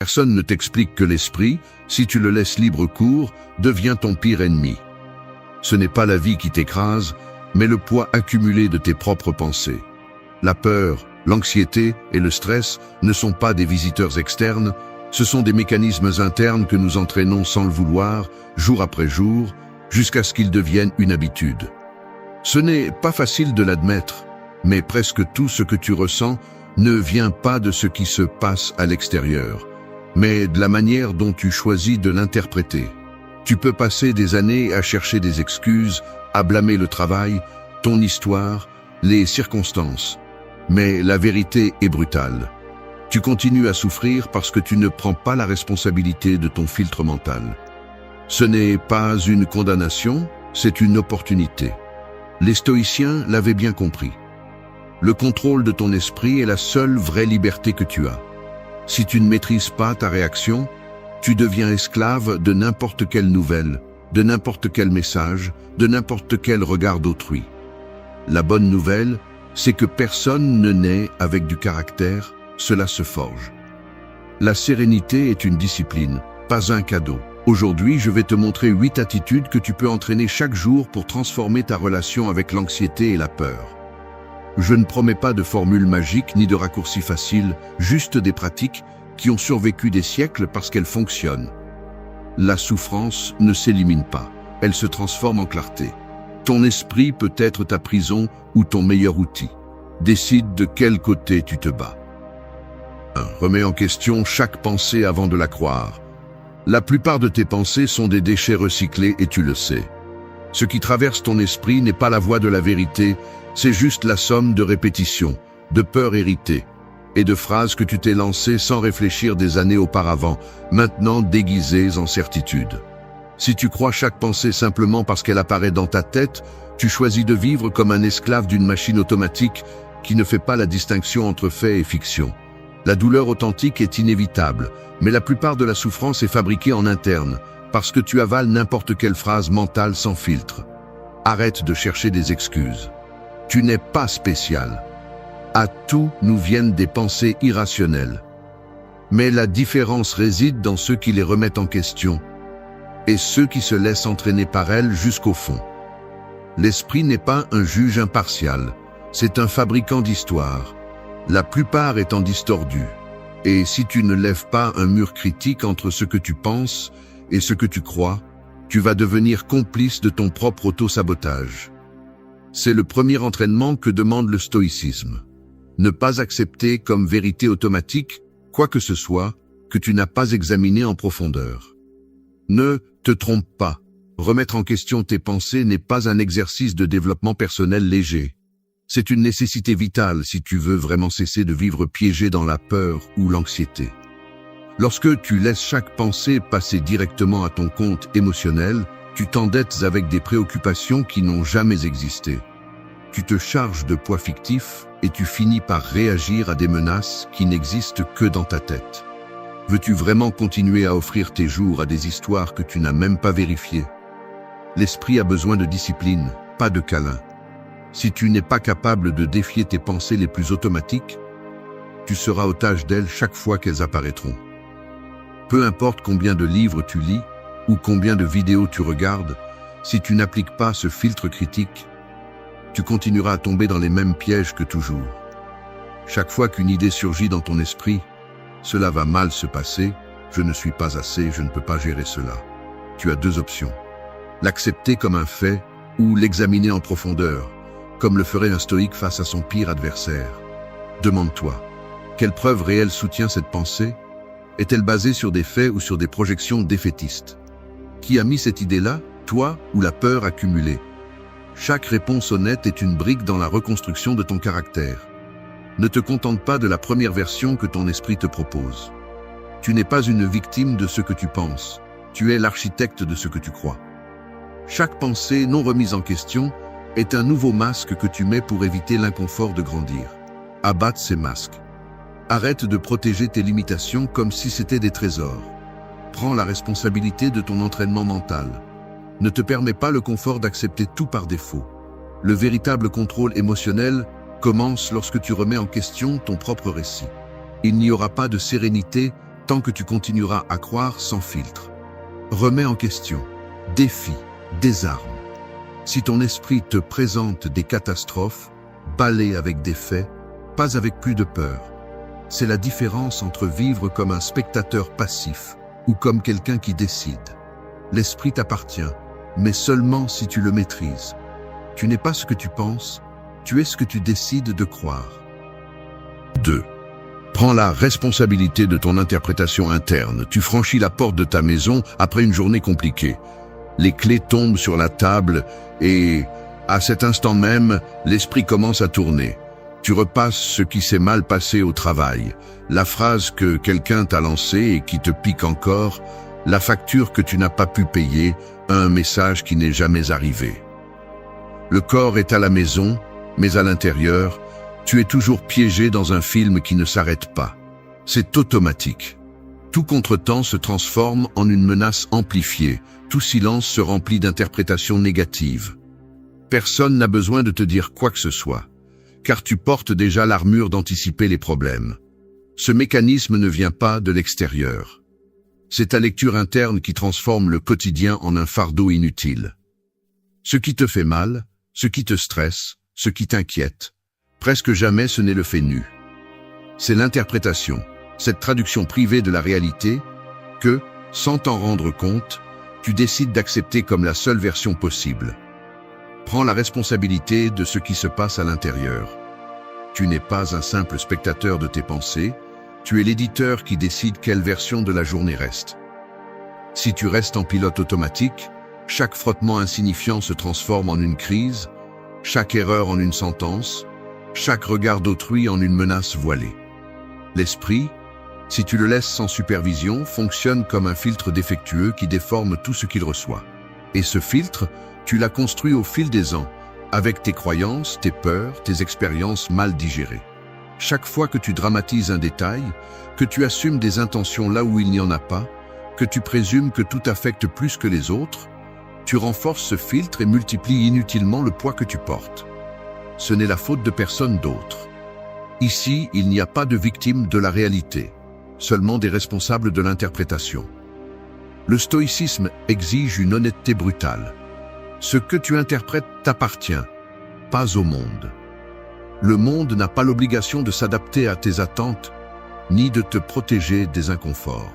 Personne ne t'explique que l'esprit, si tu le laisses libre cours, devient ton pire ennemi. Ce n'est pas la vie qui t'écrase, mais le poids accumulé de tes propres pensées. La peur, l'anxiété et le stress ne sont pas des visiteurs externes, ce sont des mécanismes internes que nous entraînons sans le vouloir, jour après jour, jusqu'à ce qu'ils deviennent une habitude. Ce n'est pas facile de l'admettre, mais presque tout ce que tu ressens ne vient pas de ce qui se passe à l'extérieur, mais de la manière dont tu choisis de l'interpréter. Tu peux passer des années à chercher des excuses, à blâmer le travail, ton histoire, les circonstances. Mais la vérité est brutale. Tu continues à souffrir parce que tu ne prends pas la responsabilité de ton filtre mental. Ce n'est pas une condamnation, c'est une opportunité. Les stoïciens l'avaient bien compris. Le contrôle de ton esprit est la seule vraie liberté que tu as. Si tu ne maîtrises pas ta réaction, tu deviens esclave de n'importe quelle nouvelle, de n'importe quel message, de n'importe quel regard d'autrui. La bonne nouvelle, c'est que personne ne naît avec du caractère, cela se forge. La sérénité est une discipline, pas un cadeau. Aujourd'hui, je vais te montrer 8 attitudes que tu peux entraîner chaque jour pour transformer ta relation avec l'anxiété et la peur. Je ne promets pas de formule magique ni de raccourcis faciles, juste des pratiques qui ont survécu des siècles parce qu'elles fonctionnent. La souffrance ne s'élimine pas, elle se transforme en clarté. Ton esprit peut être ta prison ou ton meilleur outil. Décide de quel côté tu te bats. 1. Remets en question chaque pensée avant de la croire. La plupart de tes pensées sont des déchets recyclés et tu le sais. Ce qui traverse ton esprit n'est pas la voie de la vérité, c'est juste la somme de répétitions, de peurs héritées et de phrases que tu t'es lancées sans réfléchir des années auparavant, maintenant déguisées en certitude. Si tu crois chaque pensée simplement parce qu'elle apparaît dans ta tête, tu choisis de vivre comme un esclave d'une machine automatique qui ne fait pas la distinction entre fait et fiction. La douleur authentique est inévitable, mais la plupart de la souffrance est fabriquée en interne, parce que tu avales n'importe quelle phrase mentale sans filtre. Arrête de chercher des excuses. Tu n'es pas spécial. À tout nous viennent des pensées irrationnelles. Mais la différence réside dans ceux qui les remettent en question et ceux qui se laissent entraîner par elles jusqu'au fond. L'esprit n'est pas un juge impartial, c'est un fabricant d'histoires, la plupart étant distordues. Et si tu ne lèves pas un mur critique entre ce que tu penses et ce que tu crois, tu vas devenir complice de ton propre auto-sabotage. C'est le premier entraînement que demande le stoïcisme. Ne pas accepter comme vérité automatique quoi que ce soit que tu n'as pas examiné en profondeur. Ne te trompe pas. Remettre en question tes pensées n'est pas un exercice de développement personnel léger. C'est une nécessité vitale si tu veux vraiment cesser de vivre piégé dans la peur ou l'anxiété. Lorsque tu laisses chaque pensée passer directement à ton compte émotionnel, tu t'endettes avec des préoccupations qui n'ont jamais existé. Tu te charges de poids fictifs et tu finis par réagir à des menaces qui n'existent que dans ta tête. Veux-tu vraiment continuer à offrir tes jours à des histoires que tu n'as même pas vérifiées? L'esprit a besoin de discipline, pas de câlin. Si tu n'es pas capable de défier tes pensées les plus automatiques, tu seras otage d'elles chaque fois qu'elles apparaîtront. Peu importe combien de livres tu lis ou combien de vidéos tu regardes, si tu n'appliques pas ce filtre critique, tu continueras à tomber dans les mêmes pièges que toujours. Chaque fois qu'une idée surgit dans ton esprit, cela va mal se passer, je ne suis pas assez, je ne peux pas gérer cela. Tu as 2 options. L'accepter comme un fait ou l'examiner en profondeur, comme le ferait un stoïque face à son pire adversaire. Demande-toi, quelle preuve réelle soutient cette pensée? Est-elle basée sur des faits ou sur des projections défaitistes? Qui a mis cette idée-là, toi ou la peur accumulée? Chaque réponse honnête est une brique dans la reconstruction de ton caractère. Ne te contente pas de la première version que ton esprit te propose. Tu n'es pas une victime de ce que tu penses, tu es l'architecte de ce que tu crois. Chaque pensée non remise en question est un nouveau masque que tu mets pour éviter l'inconfort de grandir. Abatte ces masques. Arrête de protéger tes limitations comme si c'était des trésors. Prends la responsabilité de ton entraînement mental. Ne te permets pas le confort d'accepter tout par défaut. Le véritable contrôle émotionnel commence lorsque tu remets en question ton propre récit. Il n'y aura pas de sérénité tant que tu continueras à croire sans filtre. Remets en question, défie, désarme. Si ton esprit te présente des catastrophes, balaie avec des faits, pas avec plus de peur. C'est la différence entre vivre comme un spectateur passif ou comme quelqu'un qui décide. L'esprit t'appartient, mais seulement si tu le maîtrises. Tu n'es pas ce que tu penses, tu es ce que tu décides de croire. 2. Prends la responsabilité de ton interprétation interne. Tu franchis la porte de ta maison après une journée compliquée. Les clés tombent sur la table et, à cet instant même, l'esprit commence à tourner. Tu repasses ce qui s'est mal passé au travail, la phrase que quelqu'un t'a lancée et qui te pique encore, la facture que tu n'as pas pu payer, un message qui n'est jamais arrivé. Le corps est à la maison, mais à l'intérieur, tu es toujours piégé dans un film qui ne s'arrête pas. C'est automatique. Tout contretemps se transforme en une menace amplifiée, tout silence se remplit d'interprétations négatives. Personne n'a besoin de te dire quoi que ce soit, car tu portes déjà l'armure d'anticiper les problèmes. Ce mécanisme ne vient pas de l'extérieur. C'est ta lecture interne qui transforme le quotidien en un fardeau inutile. Ce qui te fait mal, ce qui te stresse, ce qui t'inquiète, presque jamais ce n'est le fait nu. C'est l'interprétation, cette traduction privée de la réalité, que, sans t'en rendre compte, tu décides d'accepter comme la seule version possible. Prends la responsabilité de ce qui se passe à l'intérieur. Tu n'es pas un simple spectateur de tes pensées, tu es l'éditeur qui décide quelle version de la journée reste. Si tu restes en pilote automatique, chaque frottement insignifiant se transforme en une crise, chaque erreur en une sentence, chaque regard d'autrui en une menace voilée. L'esprit, si tu le laisses sans supervision, fonctionne comme un filtre défectueux qui déforme tout ce qu'il reçoit. Et ce filtre, tu l'as construit au fil des ans, avec tes croyances, tes peurs, tes expériences mal digérées. Chaque fois que tu dramatises un détail, que tu assumes des intentions là où il n'y en a pas, que tu présumes que tout affecte plus que les autres, tu renforces ce filtre et multiplies inutilement le poids que tu portes. Ce n'est la faute de personne d'autre. Ici, il n'y a pas de victime de la réalité, seulement des responsables de l'interprétation. Le stoïcisme exige une honnêteté brutale. Ce que tu interprètes t'appartient, pas au monde. Le monde n'a pas l'obligation de s'adapter à tes attentes, ni de te protéger des inconforts.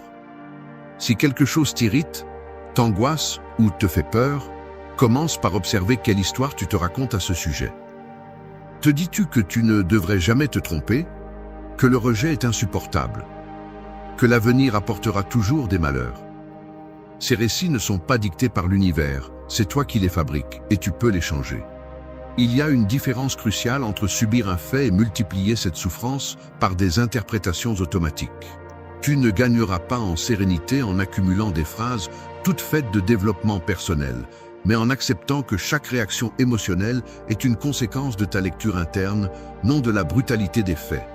Si quelque chose t'irrite, t'angoisse ou te fait peur, commence par observer quelle histoire tu te racontes à ce sujet. Te dis-tu que tu ne devrais jamais te tromper, que le rejet est insupportable, que l'avenir apportera toujours des malheurs? Ces récits ne sont pas dictés par l'univers, c'est toi qui les fabriques et tu peux les changer. Il y a une différence cruciale entre subir un fait et multiplier cette souffrance par des interprétations automatiques. Tu ne gagneras pas en sérénité en accumulant des phrases toutes faites de développement personnel, mais en acceptant que chaque réaction émotionnelle est une conséquence de ta lecture interne, non de la brutalité des faits.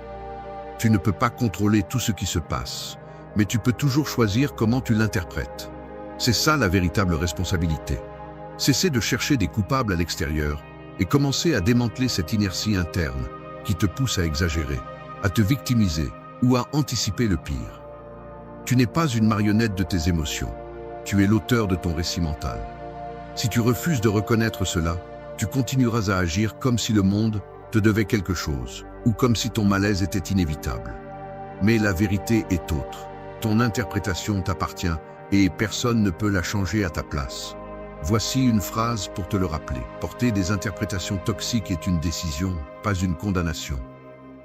Tu ne peux pas contrôler tout ce qui se passe, mais tu peux toujours choisir comment tu l'interprètes. C'est ça la véritable responsabilité. Cesser de chercher des coupables à l'extérieur et commencer à démanteler cette inertie interne qui te pousse à exagérer, à te victimiser ou à anticiper le pire. Tu n'es pas une marionnette de tes émotions, tu es l'auteur de ton récit mental. Si tu refuses de reconnaître cela, tu continueras à agir comme si le monde te devait quelque chose, ou comme si ton malaise était inévitable. Mais la vérité est autre. Ton interprétation t'appartient et personne ne peut la changer à ta place. Voici une phrase pour te le rappeler. Porter des interprétations toxiques est une décision, pas une condamnation.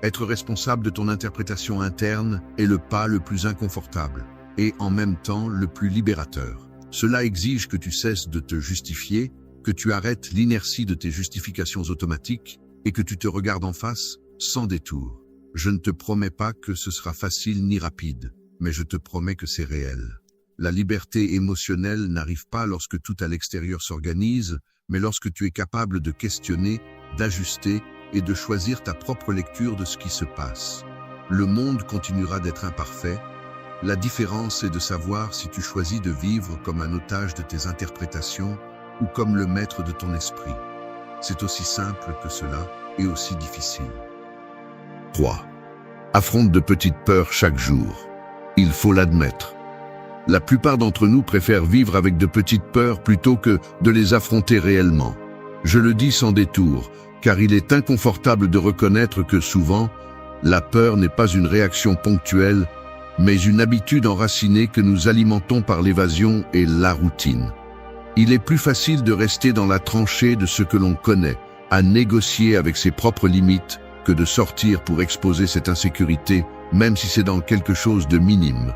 Être responsable de ton interprétation interne est le pas le plus inconfortable et en même temps le plus libérateur. Cela exige que tu cesses de te justifier, que tu arrêtes l'inertie de tes justifications automatiques et que tu te regardes en face sans détour. Je ne te promets pas que ce sera facile ni rapide, mais je te promets que c'est réel. La liberté émotionnelle n'arrive pas lorsque tout à l'extérieur s'organise, mais lorsque tu es capable de questionner, d'ajuster et de choisir ta propre lecture de ce qui se passe. Le monde continuera d'être imparfait. La différence est de savoir si tu choisis de vivre comme un otage de tes interprétations ou comme le maître de ton esprit. C'est aussi simple que cela et aussi difficile. 3. Affronte de petites peurs chaque jour. Il faut l'admettre. La plupart d'entre nous préfèrent vivre avec de petites peurs plutôt que de les affronter réellement. Je le dis sans détour, car il est inconfortable de reconnaître que souvent, la peur n'est pas une réaction ponctuelle, mais une habitude enracinée que nous alimentons par l'évasion et la routine. Il est plus facile de rester dans la tranchée de ce que l'on connaît, à négocier avec ses propres limites, que de sortir pour exposer cette insécurité, même si c'est dans quelque chose de minime.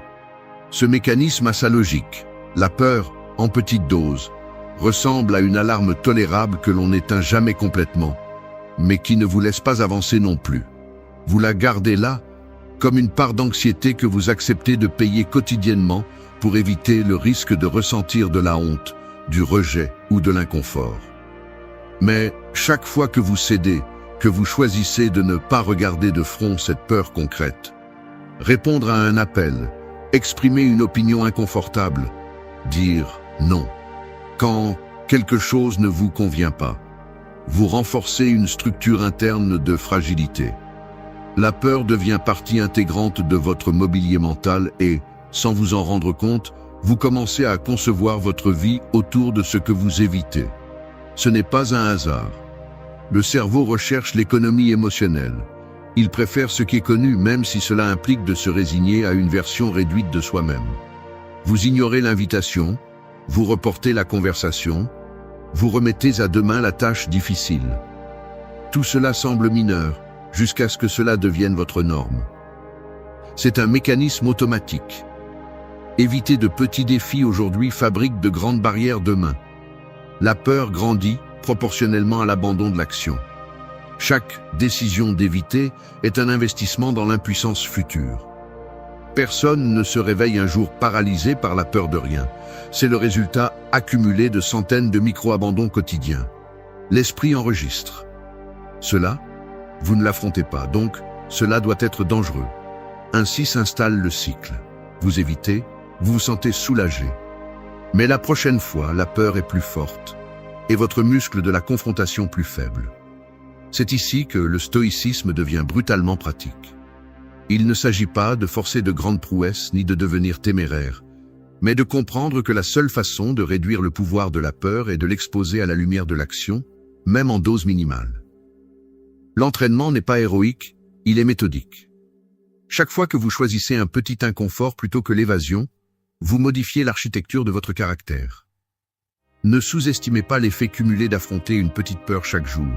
Ce mécanisme a sa logique. La peur, en petite dose, ressemble à une alarme tolérable que l'on n'éteint jamais complètement, mais qui ne vous laisse pas avancer non plus. Vous la gardez là, comme une part d'anxiété que vous acceptez de payer quotidiennement pour éviter le risque de ressentir de la honte, du rejet ou de l'inconfort. Mais chaque fois que vous cédez, que vous choisissez de ne pas regarder de front cette peur concrète, répondre à un appel, exprimer une opinion inconfortable, dire non. Quand quelque chose ne vous convient pas, vous renforcez une structure interne de fragilité. La peur devient partie intégrante de votre mobilier mental et, sans vous en rendre compte, vous commencez à concevoir votre vie autour de ce que vous évitez. Ce n'est pas un hasard. Le cerveau recherche l'économie émotionnelle. Il préfère ce qui est connu même si cela implique de se résigner à une version réduite de soi-même. Vous ignorez l'invitation, vous reportez la conversation, vous remettez à demain la tâche difficile. Tout cela semble mineur, jusqu'à ce que cela devienne votre norme. C'est un mécanisme automatique. Éviter de petits défis aujourd'hui fabrique de grandes barrières demain. La peur grandit proportionnellement à l'abandon de l'action. Chaque décision d'éviter est un investissement dans l'impuissance future. Personne ne se réveille un jour paralysé par la peur de rien. C'est le résultat accumulé de centaines de micro-abandons quotidiens. L'esprit enregistre. Cela, vous ne l'affrontez pas, donc cela doit être dangereux. Ainsi s'installe le cycle. Vous évitez, vous vous sentez soulagé. Mais la prochaine fois, la peur est plus forte et votre muscle de la confrontation plus faible. C'est ici que le stoïcisme devient brutalement pratique. Il ne s'agit pas de forcer de grandes prouesses ni de devenir téméraire, mais de comprendre que la seule façon de réduire le pouvoir de la peur est de l'exposer à la lumière de l'action, même en dose minimale. L'entraînement n'est pas héroïque, il est méthodique. Chaque fois que vous choisissez un petit inconfort plutôt que l'évasion, vous modifiez l'architecture de votre caractère. Ne sous-estimez pas l'effet cumulé d'affronter une petite peur chaque jour.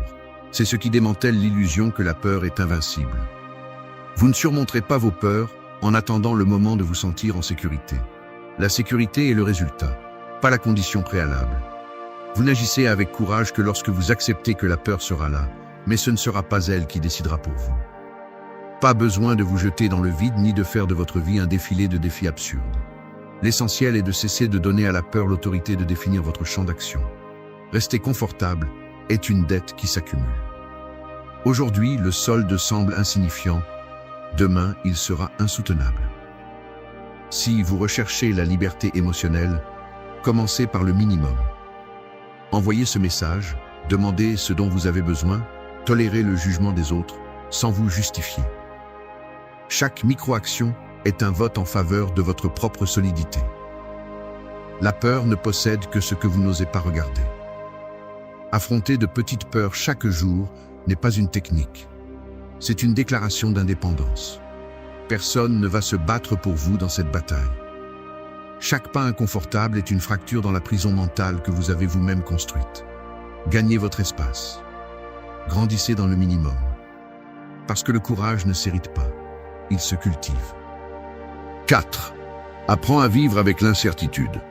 C'est ce qui démantèle l'illusion que la peur est invincible. Vous ne surmonterez pas vos peurs en attendant le moment de vous sentir en sécurité. La sécurité est le résultat, pas la condition préalable. Vous n'agissez avec courage que lorsque vous acceptez que la peur sera là, mais ce ne sera pas elle qui décidera pour vous. Pas besoin de vous jeter dans le vide ni de faire de votre vie un défilé de défis absurdes. L'essentiel est de cesser de donner à la peur l'autorité de définir votre champ d'action. Rester confortable est une dette qui s'accumule. Aujourd'hui, le solde semble insignifiant. Demain, il sera insoutenable. Si vous recherchez la liberté émotionnelle, commencez par le minimum. Envoyez ce message, demandez ce dont vous avez besoin, tolérez le jugement des autres, sans vous justifier. Chaque micro-action est un vote en faveur de votre propre solidité. La peur ne possède que ce que vous n'osez pas regarder. Affronter de petites peurs chaque jour n'est pas une technique. C'est une déclaration d'indépendance. Personne ne va se battre pour vous dans cette bataille. Chaque pas inconfortable est une fracture dans la prison mentale que vous avez vous-même construite. Gagnez votre espace. Grandissez dans le minimum. Parce que le courage ne s'hérite pas, il se cultive. 4. Apprends à vivre avec l'incertitude.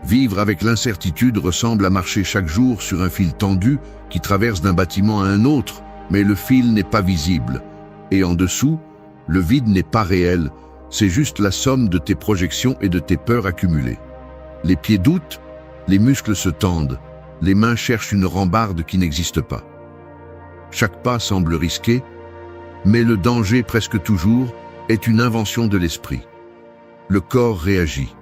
Vivre avec l'incertitude ressemble à marcher chaque jour sur un fil tendu qui traverse d'un bâtiment à un autre, mais le fil n'est pas visible. Et en dessous, le vide n'est pas réel, c'est juste la somme de tes projections et de tes peurs accumulées. Les pieds doutent, les muscles se tendent, les mains cherchent une rambarde qui n'existe pas. Chaque pas semble risqué, mais le danger presque toujours est une invention de l'esprit. Le corps réagit.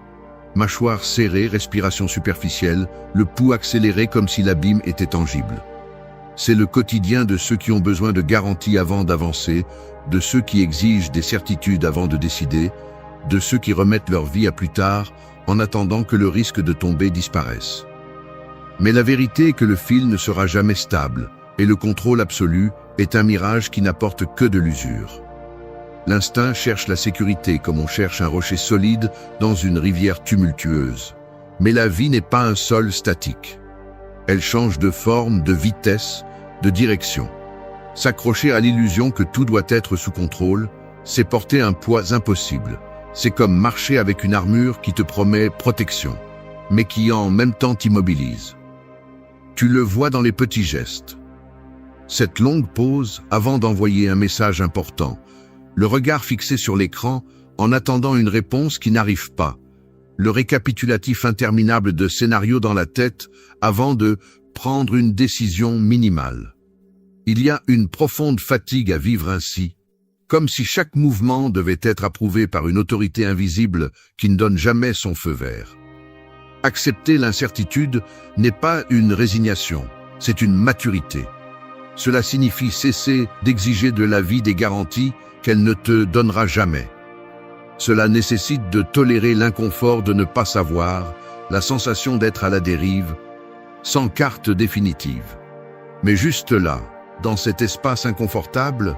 Mâchoire serrée, respiration superficielle, le pouls accéléré comme si l'abîme était tangible. C'est le quotidien de ceux qui ont besoin de garanties avant d'avancer, de ceux qui exigent des certitudes avant de décider, de ceux qui remettent leur vie à plus tard en attendant que le risque de tomber disparaisse. Mais la vérité est que le fil ne sera jamais stable et le contrôle absolu est un mirage qui n'apporte que de l'usure. L'instinct cherche la sécurité comme on cherche un rocher solide dans une rivière tumultueuse. Mais la vie n'est pas un sol statique. Elle change de forme, de vitesse, de direction. S'accrocher à l'illusion que tout doit être sous contrôle, c'est porter un poids impossible. C'est comme marcher avec une armure qui te promet protection, mais qui en même temps t'immobilise. Tu le vois dans les petits gestes. Cette longue pause avant d'envoyer un message important, le regard fixé sur l'écran en attendant une réponse qui n'arrive pas, le récapitulatif interminable de scénarios dans la tête avant de prendre une décision minimale. Il y a une profonde fatigue à vivre ainsi, comme si chaque mouvement devait être approuvé par une autorité invisible qui ne donne jamais son feu vert. Accepter l'incertitude n'est pas une résignation, c'est une maturité. Cela signifie cesser d'exiger de la vie des garanties qu'elle ne te donnera jamais. Cela nécessite de tolérer l'inconfort de ne pas savoir, la sensation d'être à la dérive, sans carte définitive. Mais juste là, dans cet espace inconfortable,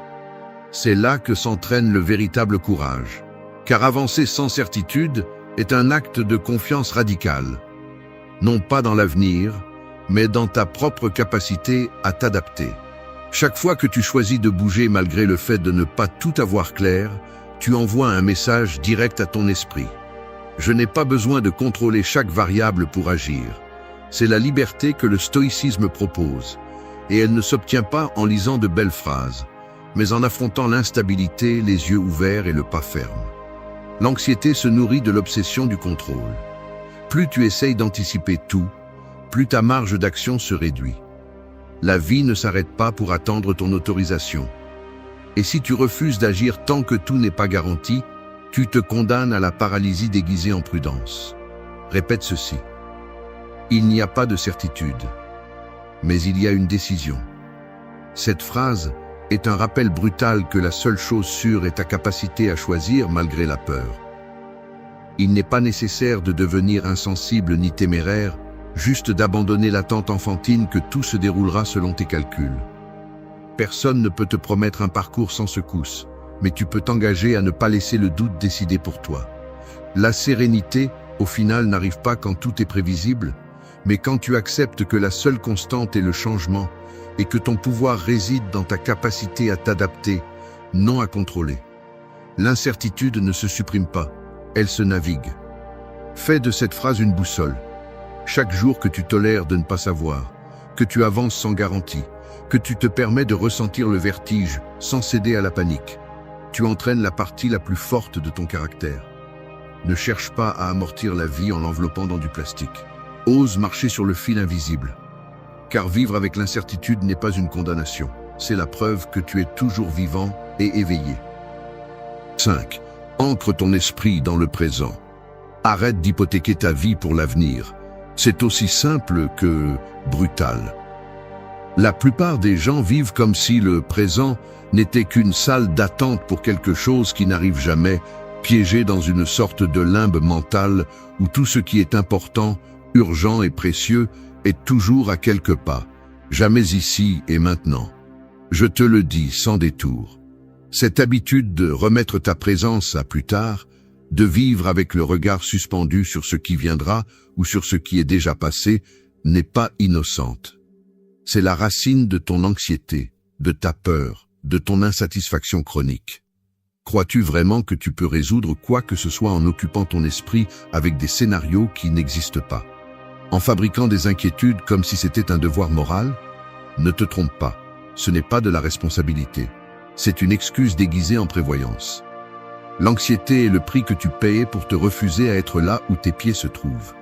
c'est là que s'entraîne le véritable courage. Car avancer sans certitude est un acte de confiance radicale. Non pas dans l'avenir, mais dans ta propre capacité à t'adapter. Chaque fois que tu choisis de bouger malgré le fait de ne pas tout avoir clair, tu envoies un message direct à ton esprit. Je n'ai pas besoin de contrôler chaque variable pour agir. C'est la liberté que le stoïcisme propose. Et elle ne s'obtient pas en lisant de belles phrases, mais en affrontant l'instabilité, les yeux ouverts et le pas ferme. L'anxiété se nourrit de l'obsession du contrôle. Plus tu essayes d'anticiper tout, plus ta marge d'action se réduit. La vie ne s'arrête pas pour attendre ton autorisation. Et si tu refuses d'agir tant que tout n'est pas garanti, tu te condamnes à la paralysie déguisée en prudence. Répète ceci. Il n'y a pas de certitude, mais il y a une décision. Cette phrase est un rappel brutal que la seule chose sûre est ta capacité à choisir malgré la peur. Il n'est pas nécessaire de devenir insensible ni téméraire, juste d'abandonner l'attente enfantine que tout se déroulera selon tes calculs. Personne ne peut te promettre un parcours sans secousse, mais tu peux t'engager à ne pas laisser le doute décider pour toi. La sérénité, au final, n'arrive pas quand tout est prévisible, mais quand tu acceptes que la seule constante est le changement et que ton pouvoir réside dans ta capacité à t'adapter, non à contrôler. L'incertitude ne se supprime pas, elle se navigue. Fais de cette phrase une boussole. Chaque jour que tu tolères de ne pas savoir, que tu avances sans garantie, que tu te permets de ressentir le vertige sans céder à la panique, tu entraînes la partie la plus forte de ton caractère. Ne cherche pas à amortir la vie en l'enveloppant dans du plastique. Ose marcher sur le fil invisible. Car vivre avec l'incertitude n'est pas une condamnation. C'est la preuve que tu es toujours vivant et éveillé. 5. Ancre ton esprit dans le présent. Arrête d'hypothéquer ta vie pour l'avenir. C'est aussi simple que brutal. La plupart des gens vivent comme si le présent n'était qu'une salle d'attente pour quelque chose qui n'arrive jamais, piégés dans une sorte de limbe mentale où tout ce qui est important, urgent et précieux est toujours à quelques pas, jamais ici et maintenant. Je te le dis sans détour. Cette habitude de remettre ta présence à plus tard, de vivre avec le regard suspendu sur ce qui viendra ou sur ce qui est déjà passé, n'est pas innocente. C'est la racine de ton anxiété, de ta peur, de ton insatisfaction chronique. Crois-tu vraiment que tu peux résoudre quoi que ce soit en occupant ton esprit avec des scénarios qui n'existent pas? En fabriquant des inquiétudes comme si c'était un devoir moral? Ne te trompe pas, ce n'est pas de la responsabilité. C'est une excuse déguisée en prévoyance. L'anxiété est le prix que tu payes pour te refuser à être là où tes pieds se trouvent.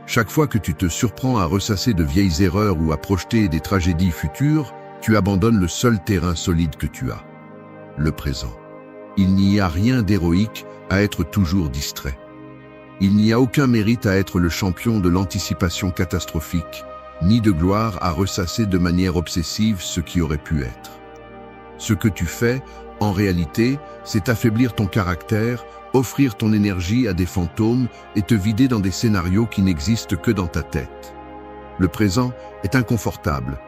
Chaque fois que tu te surprends à ressasser de vieilles erreurs ou à projeter des tragédies futures, tu abandonnes le seul terrain solide que tu as, le présent. Il n'y a rien d'héroïque à être toujours distrait. Il n'y a aucun mérite à être le champion de l'anticipation catastrophique, ni de gloire à ressasser de manière obsessive ce qui aurait pu être. Ce que tu fais, en réalité, c'est affaiblir ton caractère offrir ton énergie à des fantômes et te vider dans des scénarios qui n'existent que dans ta tête. Le présent est inconfortable,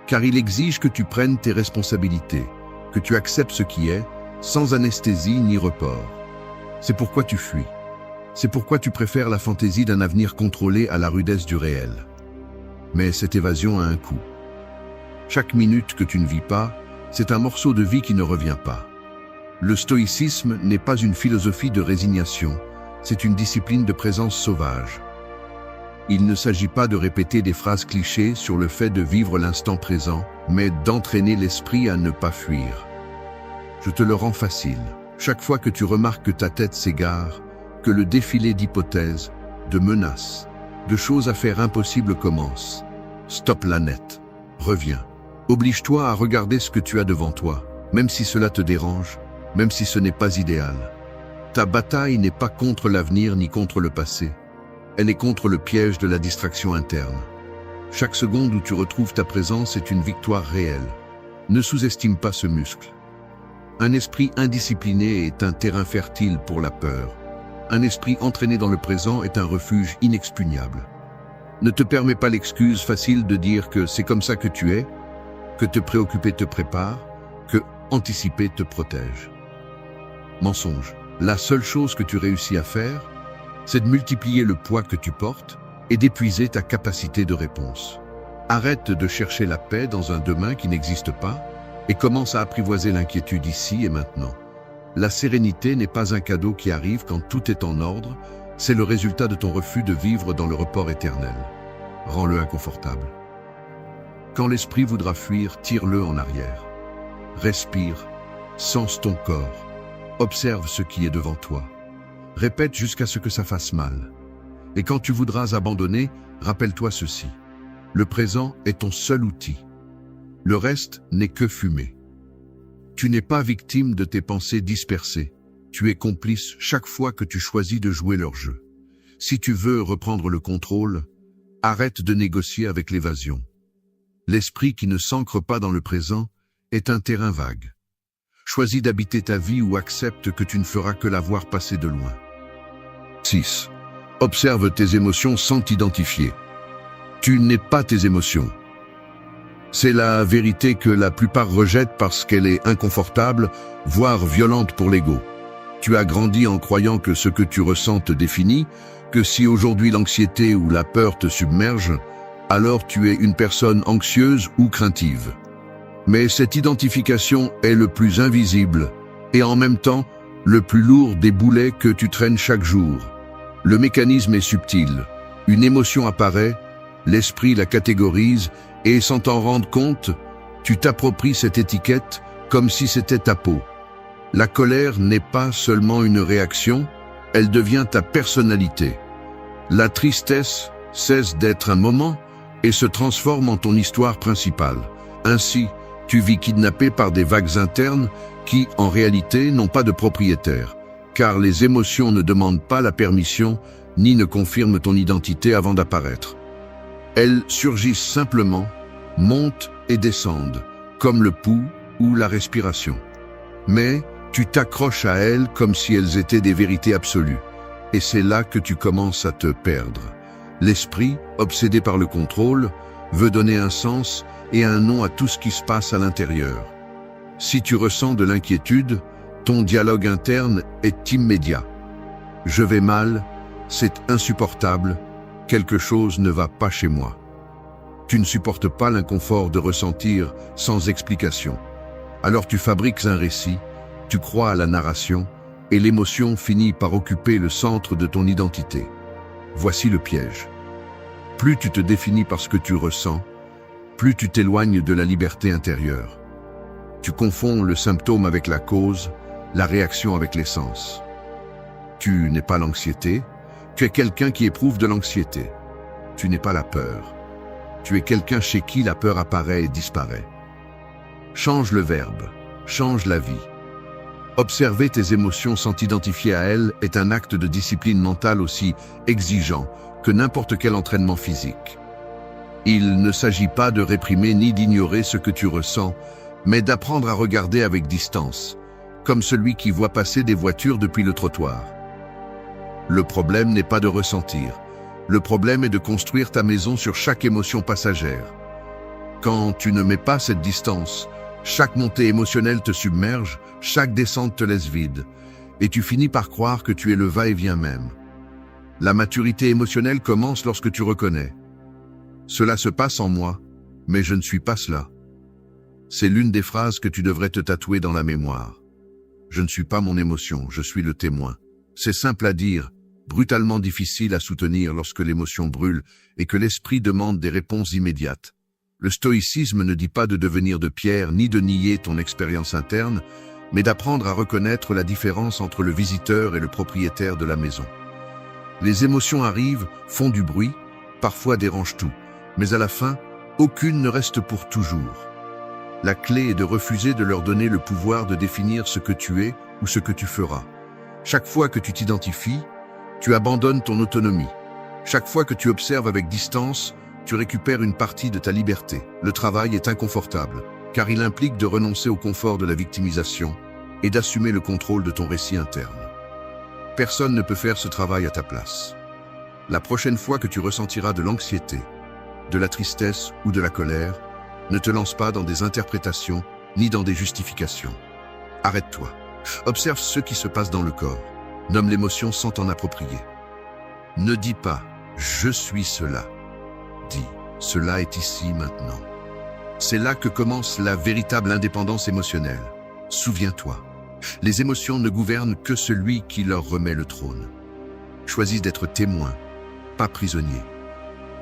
car il exige que tu prennes tes responsabilités, que tu acceptes ce qui est, sans anesthésie ni report. C'est pourquoi tu fuis. C'est pourquoi tu préfères la fantaisie d'un avenir contrôlé à la rudesse du réel. Mais cette évasion a un coût. Chaque minute que tu ne vis pas, c'est un morceau de vie qui ne revient pas. Le stoïcisme n'est pas une philosophie de résignation, c'est une discipline de présence sauvage. Il ne s'agit pas de répéter des phrases clichés sur le fait de vivre l'instant présent, mais d'entraîner l'esprit à ne pas fuir. Je te le rends facile. Chaque fois que tu remarques que ta tête s'égare, que le défilé d'hypothèses, de menaces, de choses à faire impossibles commence. Stoppe la net. Reviens. Oblige-toi à regarder ce que tu as devant toi, même si cela te dérange, même si ce n'est pas idéal. Ta bataille n'est pas contre l'avenir ni contre le passé. Elle est contre le piège de la distraction interne. Chaque seconde où tu retrouves ta présence est une victoire réelle. Ne sous-estime pas ce muscle. Un esprit indiscipliné est un terrain fertile pour la peur. Un esprit entraîné dans le présent est un refuge inexpugnable. Ne te permets pas l'excuse facile de dire que c'est comme ça que tu es, que te préoccuper te prépare, que anticiper te protège. Mensonge. La seule chose que tu réussis à faire, c'est de multiplier le poids que tu portes et d'épuiser ta capacité de réponse. Arrête de chercher la paix dans un demain qui n'existe pas et commence à apprivoiser l'inquiétude ici et maintenant. La sérénité n'est pas un cadeau qui arrive quand tout est en ordre, c'est le résultat de ton refus de vivre dans le report éternel. Rends-le inconfortable. Quand l'esprit voudra fuir, tire-le en arrière. Respire, sens ton corps. Observe ce qui est devant toi. Répète jusqu'à ce que ça fasse mal. Et quand tu voudras abandonner, rappelle-toi ceci. Le présent est ton seul outil. Le reste n'est que fumée. Tu n'es pas victime de tes pensées dispersées. Tu es complice chaque fois que tu choisis de jouer leur jeu. Si tu veux reprendre le contrôle, arrête de négocier avec l'évasion. L'esprit qui ne s'ancre pas dans le présent est un terrain vague. Choisis d'habiter ta vie ou accepte que tu ne feras que la voir passer de loin. 6. Observe tes émotions sans t'identifier. Tu n'es pas tes émotions. C'est la vérité que la plupart rejettent parce qu'elle est inconfortable, voire violente pour l'ego. Tu as grandi en croyant que ce que tu ressens te définit, que si aujourd'hui l'anxiété ou la peur te submerge, alors tu es une personne anxieuse ou craintive. Mais cette identification est le plus invisible et en même temps le plus lourd des boulets que tu traînes chaque jour. Le mécanisme est subtil. Une émotion apparaît, l'esprit la catégorise et sans t'en rendre compte, tu t'appropries cette étiquette comme si c'était ta peau. La colère n'est pas seulement une réaction, elle devient ta personnalité. La tristesse cesse d'être un moment et se transforme en ton histoire principale. Ainsi, tu vis kidnappé par des vagues internes qui, en réalité, n'ont pas de propriétaire, car les émotions ne demandent pas la permission ni ne confirment ton identité avant d'apparaître. Elles surgissent simplement, montent et descendent, comme le pouls ou la respiration. Mais tu t'accroches à elles comme si elles étaient des vérités absolues, et c'est là que tu commences à te perdre. L'esprit, obsédé par le contrôle, veut donner un sens et un nom à tout ce qui se passe à l'intérieur. Si tu ressens de l'inquiétude, ton dialogue interne est immédiat. Je vais mal, c'est insupportable, quelque chose ne va pas chez moi. Tu ne supportes pas l'inconfort de ressentir sans explication. Alors tu fabriques un récit, tu crois à la narration, et l'émotion finit par occuper le centre de ton identité. Voici le piège. Plus tu te définis par ce que tu ressens, plus tu t'éloignes de la liberté intérieure. Tu confonds le symptôme avec la cause, la réaction avec l'essence. Tu n'es pas l'anxiété, tu es quelqu'un qui éprouve de l'anxiété. Tu n'es pas la peur. Tu es quelqu'un chez qui la peur apparaît et disparaît. Change le verbe, change la vie. Observer tes émotions sans t'identifier à elles est un acte de discipline mentale aussi exigeant que n'importe quel entraînement physique. Il ne s'agit pas de réprimer ni d'ignorer ce que tu ressens, mais d'apprendre à regarder avec distance, comme celui qui voit passer des voitures depuis le trottoir. Le problème n'est pas de ressentir. Le problème est de construire ta maison sur chaque émotion passagère. Quand tu ne mets pas cette distance, chaque montée émotionnelle te submerge, chaque descente te laisse vide, et tu finis par croire que tu es le va-et-vient même. La maturité émotionnelle commence lorsque tu reconnais. Cela se passe en moi, mais je ne suis pas cela. C'est l'une des phrases que tu devrais te tatouer dans la mémoire. Je ne suis pas mon émotion, je suis le témoin. C'est simple à dire, brutalement difficile à soutenir lorsque l'émotion brûle et que l'esprit demande des réponses immédiates. Le stoïcisme ne dit pas de devenir de pierre ni de nier ton expérience interne, mais d'apprendre à reconnaître la différence entre le visiteur et le propriétaire de la maison. Les émotions arrivent, font du bruit, parfois dérangent tout, mais à la fin, aucune ne reste pour toujours. La clé est de refuser de leur donner le pouvoir de définir ce que tu es ou ce que tu feras. Chaque fois que tu t'identifies, tu abandonnes ton autonomie. Chaque fois que tu observes avec distance, tu récupères une partie de ta liberté. Le travail est inconfortable, car il implique de renoncer au confort de la victimisation et d'assumer le contrôle de ton récit interne. Personne ne peut faire ce travail à ta place. La prochaine fois que tu ressentiras de l'anxiété, de la tristesse ou de la colère, ne te lance pas dans des interprétations ni dans des justifications. Arrête-toi. Observe ce qui se passe dans le corps. Nomme l'émotion sans t'en approprier. Ne dis pas « je suis cela ». Dis « cela est ici maintenant ». C'est là que commence la véritable indépendance émotionnelle. Souviens-toi, les émotions ne gouvernent que celui qui leur remet le trône. Choisis d'être témoin, pas prisonnier.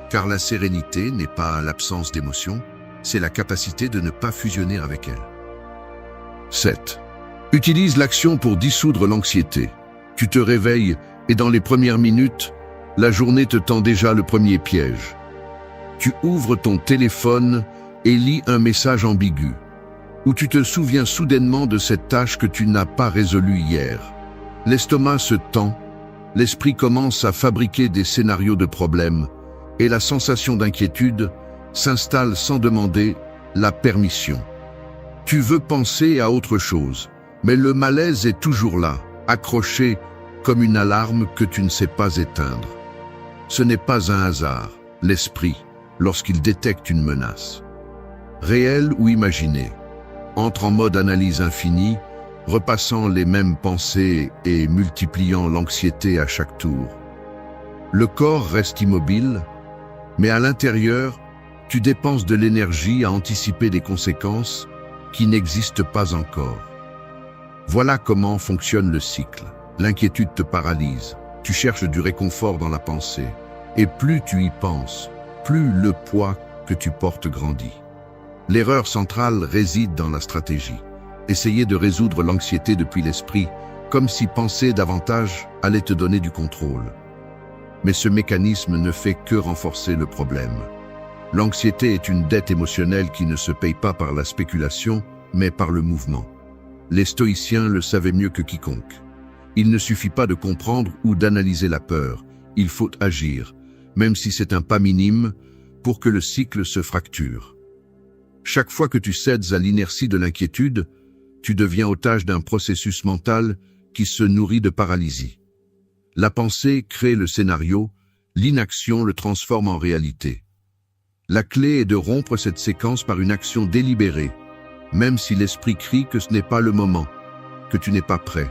Car la sérénité n'est pas l'absence d'émotion, c'est la capacité de ne pas fusionner avec elle. 7. Utilise l'action pour dissoudre l'anxiété. Tu te réveilles et dans les premières minutes, la journée te tend déjà le premier piège. Tu ouvres ton téléphone et lis un message ambigu, ou tu te souviens soudainement de cette tâche que tu n'as pas résolue hier. L'estomac se tend, l'esprit commence à fabriquer des scénarios de problèmes, et la sensation d'inquiétude s'installe sans demander la permission. Tu veux penser à autre chose, mais le malaise est toujours là, accroché comme une alarme que tu ne sais pas éteindre. Ce n'est pas un hasard, l'esprit, lorsqu'il détecte une menace. Réelle ou imaginée, entre en mode analyse infinie, repassant les mêmes pensées et multipliant l'anxiété à chaque tour. Le corps reste immobile, mais à l'intérieur, tu dépenses de l'énergie à anticiper des conséquences qui n'existent pas encore. Voilà comment fonctionne le cycle. L'inquiétude te paralyse, tu cherches du réconfort dans la pensée, et plus tu y penses, plus le poids que tu portes grandit. L'erreur centrale réside dans la stratégie. Essayer de résoudre l'anxiété depuis l'esprit, comme si penser davantage allait te donner du contrôle. Mais ce mécanisme ne fait que renforcer le problème. L'anxiété est une dette émotionnelle qui ne se paye pas par la spéculation, mais par le mouvement. Les stoïciens le savaient mieux que quiconque. Il ne suffit pas de comprendre ou d'analyser la peur, il faut agir, même si c'est un pas minime, pour que le cycle se fracture. Chaque fois que tu cèdes à l'inertie de l'inquiétude, tu deviens otage d'un processus mental qui se nourrit de paralysie. La pensée crée le scénario, l'inaction le transforme en réalité. La clé est de rompre cette séquence par une action délibérée, même si l'esprit crie que ce n'est pas le moment, que tu n'es pas prêt,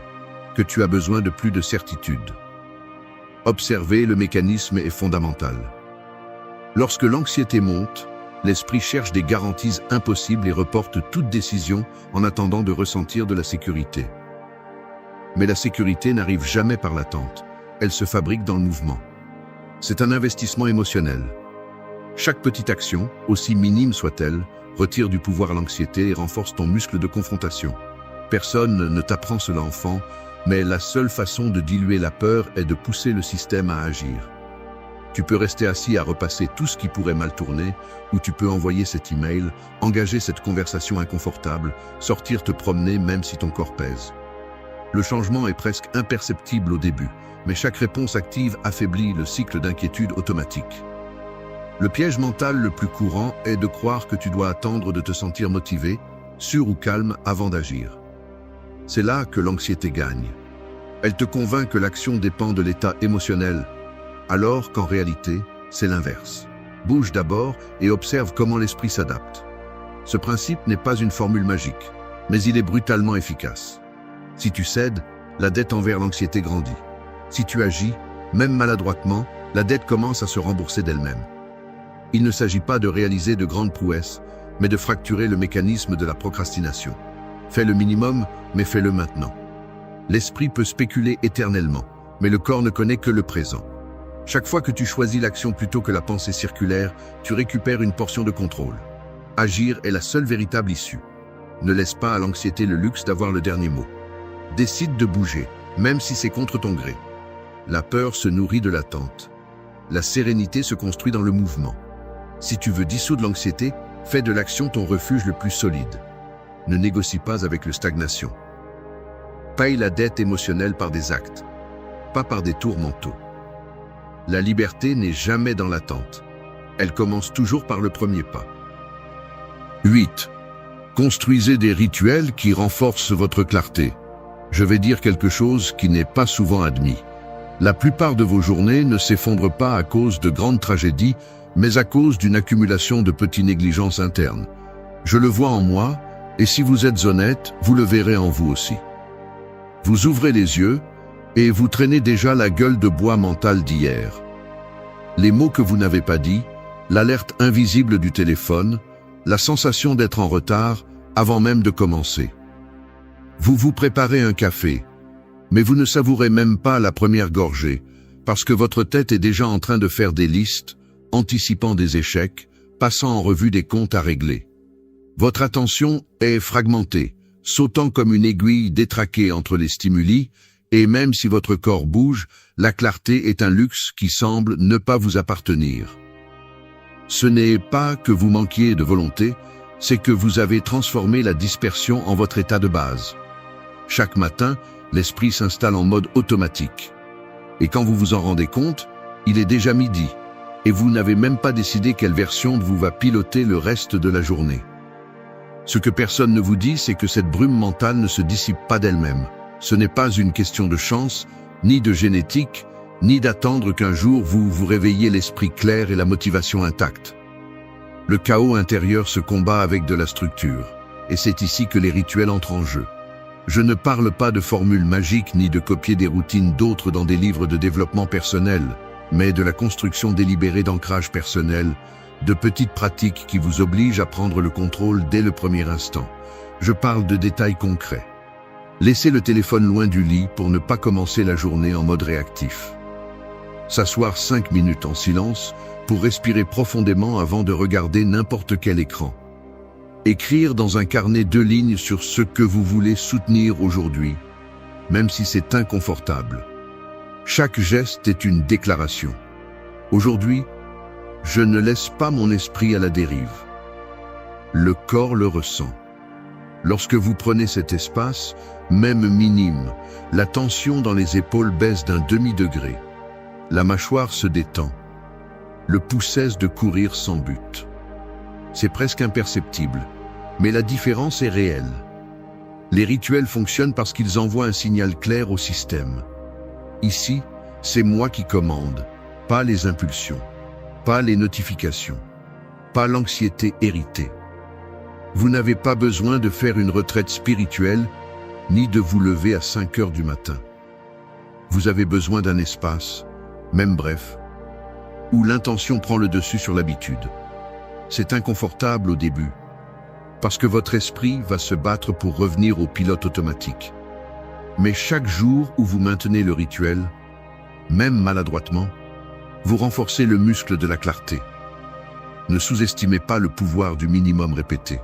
que tu as besoin de plus de certitude. Observer le mécanisme est fondamental. Lorsque l'anxiété monte, l'esprit cherche des garanties impossibles et reporte toute décision en attendant de ressentir de la sécurité. Mais la sécurité n'arrive jamais par l'attente, elle se fabrique dans le mouvement. C'est un investissement émotionnel. Chaque petite action, aussi minime soit-elle, retire du pouvoir à l'anxiété et renforce ton muscle de confrontation. Personne ne t'apprend cela enfant, mais la seule façon de diluer la peur est de pousser le système à agir. Tu peux rester assis à repasser tout ce qui pourrait mal tourner, ou tu peux envoyer cet email, engager cette conversation inconfortable, sortir te promener même si ton corps pèse. Le changement est presque imperceptible au début, mais chaque réponse active affaiblit le cycle d'inquiétude automatique. Le piège mental le plus courant est de croire que tu dois attendre de te sentir motivé, sûr ou calme avant d'agir. C'est là que l'anxiété gagne. Elle te convainc que l'action dépend de l'état émotionnel, alors qu'en réalité, c'est l'inverse. Bouge d'abord et observe comment l'esprit s'adapte. Ce principe n'est pas une formule magique, mais il est brutalement efficace. Si tu cèdes, la dette envers l'anxiété grandit. Si tu agis, même maladroitement, la dette commence à se rembourser d'elle-même. Il ne s'agit pas de réaliser de grandes prouesses, mais de fracturer le mécanisme de la procrastination. Fais le minimum, mais fais-le maintenant. L'esprit peut spéculer éternellement, mais le corps ne connaît que le présent. Chaque fois que tu choisis l'action plutôt que la pensée circulaire, tu récupères une portion de contrôle. Agir est la seule véritable issue. Ne laisse pas à l'anxiété le luxe d'avoir le dernier mot. Décide de bouger, même si c'est contre ton gré. La peur se nourrit de l'attente. La sérénité se construit dans le mouvement. Si tu veux dissoudre l'anxiété, fais de l'action ton refuge le plus solide. Ne négocie pas avec la stagnation. Paye la dette émotionnelle par des actes, pas par des tours mentaux. La liberté n'est jamais dans l'attente. Elle commence toujours par le premier pas. 8. Construisez des rituels qui renforcent votre clarté. Je vais dire quelque chose qui n'est pas souvent admis. La plupart de vos journées ne s'effondrent pas à cause de grandes tragédies, mais à cause d'une accumulation de petites négligences internes. Je le vois en moi, et si vous êtes honnête, vous le verrez en vous aussi. Vous ouvrez les yeux, et vous traînez déjà la gueule de bois mentale d'hier. Les mots que vous n'avez pas dit, l'alerte invisible du téléphone, la sensation d'être en retard avant même de commencer. Vous vous préparez un café, mais vous ne savourez même pas la première gorgée, parce que votre tête est déjà en train de faire des listes, anticipant des échecs, passant en revue des comptes à régler. Votre attention est fragmentée, sautant comme une aiguille détraquée entre les stimuli, et même si votre corps bouge, la clarté est un luxe qui semble ne pas vous appartenir. Ce n'est pas que vous manquiez de volonté, c'est que vous avez transformé la dispersion en votre état de base. Chaque matin, l'esprit s'installe en mode automatique. Et quand vous vous en rendez compte, il est déjà midi, et vous n'avez même pas décidé quelle version de vous va piloter le reste de la journée. Ce que personne ne vous dit, c'est que cette brume mentale ne se dissipe pas d'elle-même. Ce n'est pas une question de chance, ni de génétique, ni d'attendre qu'un jour vous vous réveilliez l'esprit clair et la motivation intacte. Le chaos intérieur se combat avec de la structure, et c'est ici que les rituels entrent en jeu. Je ne parle pas de formules magiques ni de copier des routines d'autres dans des livres de développement personnel, mais de la construction délibérée d'ancrage personnel, de petites pratiques qui vous obligent à prendre le contrôle dès le premier instant. Je parle de détails concrets. Laissez le téléphone loin du lit pour ne pas commencer la journée en mode réactif. S'asseoir 5 minutes en silence pour respirer profondément avant de regarder n'importe quel écran. Écrire dans un carnet 2 lignes sur ce que vous voulez soutenir aujourd'hui, même si c'est inconfortable. Chaque geste est une déclaration. Aujourd'hui, je ne laisse pas mon esprit à la dérive. Le corps le ressent. Lorsque vous prenez cet espace, même minime, la tension dans les épaules baisse d'un demi-degré. La mâchoire se détend. Le pouls cesse de courir sans but. C'est presque imperceptible, mais la différence est réelle. Les rituels fonctionnent parce qu'ils envoient un signal clair au système. Ici, c'est moi qui commande, pas les impulsions, pas les notifications, pas l'anxiété héritée. Vous n'avez pas besoin de faire une retraite spirituelle, ni de vous lever à 5 heures du matin. Vous avez besoin d'un espace, même bref, où l'intention prend le dessus sur l'habitude. C'est inconfortable au début, parce que votre esprit va se battre pour revenir au pilote automatique. Mais chaque jour où vous maintenez le rituel, même maladroitement, vous renforcez le muscle de la clarté. Ne sous-estimez pas le pouvoir du minimum répété.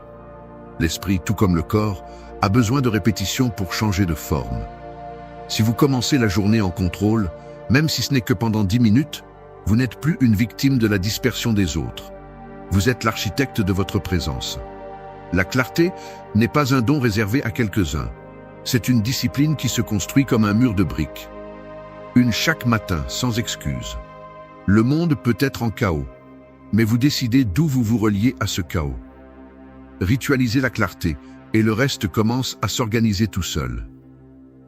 L'esprit, tout comme le corps, a besoin de répétition pour changer de forme. Si vous commencez la journée en contrôle, même si ce n'est que pendant 10 minutes, vous n'êtes plus une victime de la dispersion des autres. Vous êtes l'architecte de votre présence. La clarté n'est pas un don réservé à quelques-uns. C'est une discipline qui se construit comme un mur de briques. Une chaque matin, sans excuse. Le monde peut être en chaos, mais vous décidez d'où vous vous reliez à ce chaos. Ritualisez la clarté, et le reste commence à s'organiser tout seul.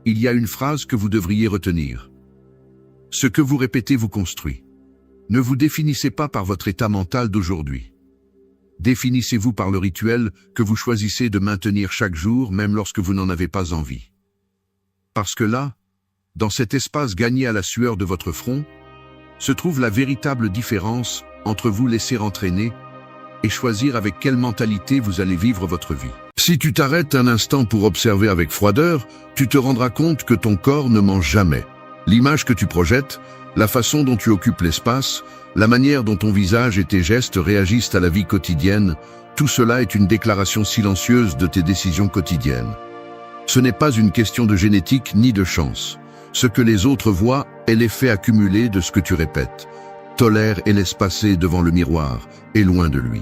il y a une phrase que vous devriez retenir. Ce que vous répétez vous construit. Ne vous définissez pas par votre état mental d'aujourd'hui. Définissez-vous par le rituel que vous choisissez de maintenir chaque jour, même lorsque vous n'en avez pas envie. Parce que là, dans cet espace gagné à la sueur de votre front, se trouve la véritable différence entre vous laisser entraîner et choisir avec quelle mentalité vous allez vivre votre vie. Si tu t'arrêtes un instant pour observer avec froideur, tu te rendras compte que ton corps ne ment jamais. L'image que tu projettes, la façon dont tu occupes l'espace, la manière dont ton visage et tes gestes réagissent à la vie quotidienne, tout cela est une déclaration silencieuse de tes décisions quotidiennes. Ce n'est pas une question de génétique ni de chance. Ce que les autres voient est l'effet accumulé de ce que tu répètes. Tolère et laisse passer devant le miroir, et loin de lui.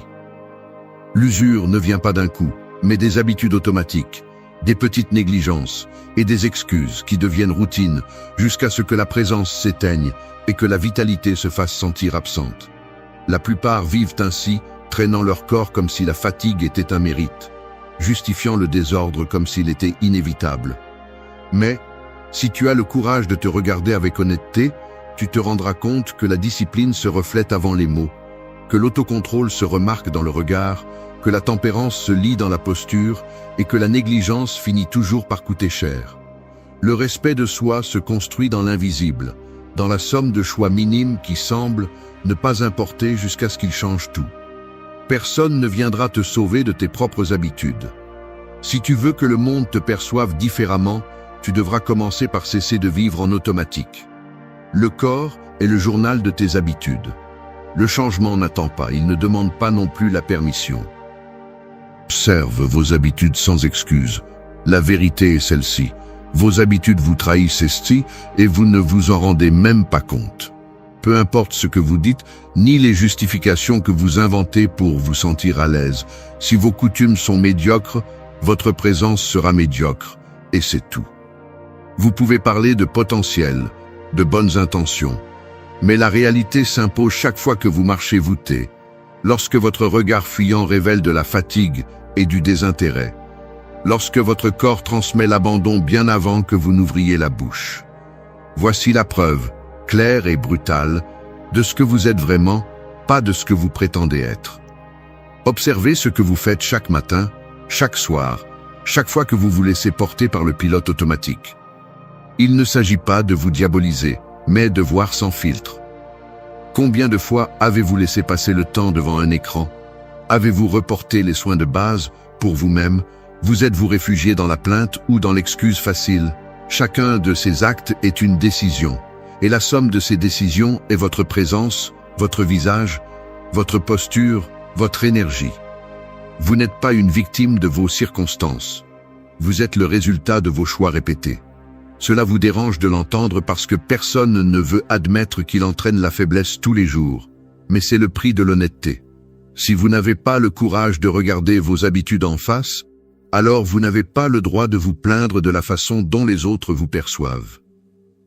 L'usure ne vient pas d'un coup, mais des habitudes automatiques, des petites négligences et des excuses qui deviennent routine jusqu'à ce que la présence s'éteigne et que la vitalité se fasse sentir absente. La plupart vivent ainsi, traînant leur corps comme si la fatigue était un mérite, justifiant le désordre comme s'il était inévitable. Mais, si tu as le courage de te regarder avec honnêteté, tu te rendras compte que la discipline se reflète avant les mots, que l'autocontrôle se remarque dans le regard, que la tempérance se lit dans la posture et que la négligence finit toujours par coûter cher. Le respect de soi se construit dans l'invisible, dans la somme de choix minimes qui semblent ne pas importer jusqu'à ce qu'ils changent tout. Personne ne viendra te sauver de tes propres habitudes. Si tu veux que le monde te perçoive différemment, tu devras commencer par cesser de vivre en automatique. Le corps est le journal de tes habitudes. Le changement n'attend pas, il ne demande pas non plus la permission. Observe vos habitudes sans excuse. La vérité est celle-ci. Vos habitudes vous trahissent et vous ne vous en rendez même pas compte. Peu importe ce que vous dites, ni les justifications que vous inventez pour vous sentir à l'aise. Si vos coutumes sont médiocres, votre présence sera médiocre, et c'est tout. Vous pouvez parler de potentiel, de bonnes intentions, mais la réalité s'impose chaque fois que vous marchez voûté, lorsque votre regard fuyant révèle de la fatigue et du désintérêt, lorsque votre corps transmet l'abandon bien avant que vous n'ouvriez la bouche. Voici la preuve, claire et brutale, de ce que vous êtes vraiment, pas de ce que vous prétendez être. Observez ce que vous faites chaque matin, chaque soir, chaque fois que vous vous laissez porter par le pilote automatique. Il ne s'agit pas de vous diaboliser, mais de voir sans filtre. Combien de fois avez-vous laissé passer le temps devant un écran? Avez-vous reporté les soins de base pour vous-même? Vous êtes-vous réfugié dans la plainte ou dans l'excuse facile? Chacun de ces actes est une décision, et la somme de ces décisions est votre présence, votre visage, votre posture, votre énergie. Vous n'êtes pas une victime de vos circonstances. Vous êtes le résultat de vos choix répétés. Cela vous dérange de l'entendre parce que personne ne veut admettre qu'il entraîne la faiblesse tous les jours. Mais c'est le prix de l'honnêteté. Si vous n'avez pas le courage de regarder vos habitudes en face, alors vous n'avez pas le droit de vous plaindre de la façon dont les autres vous perçoivent.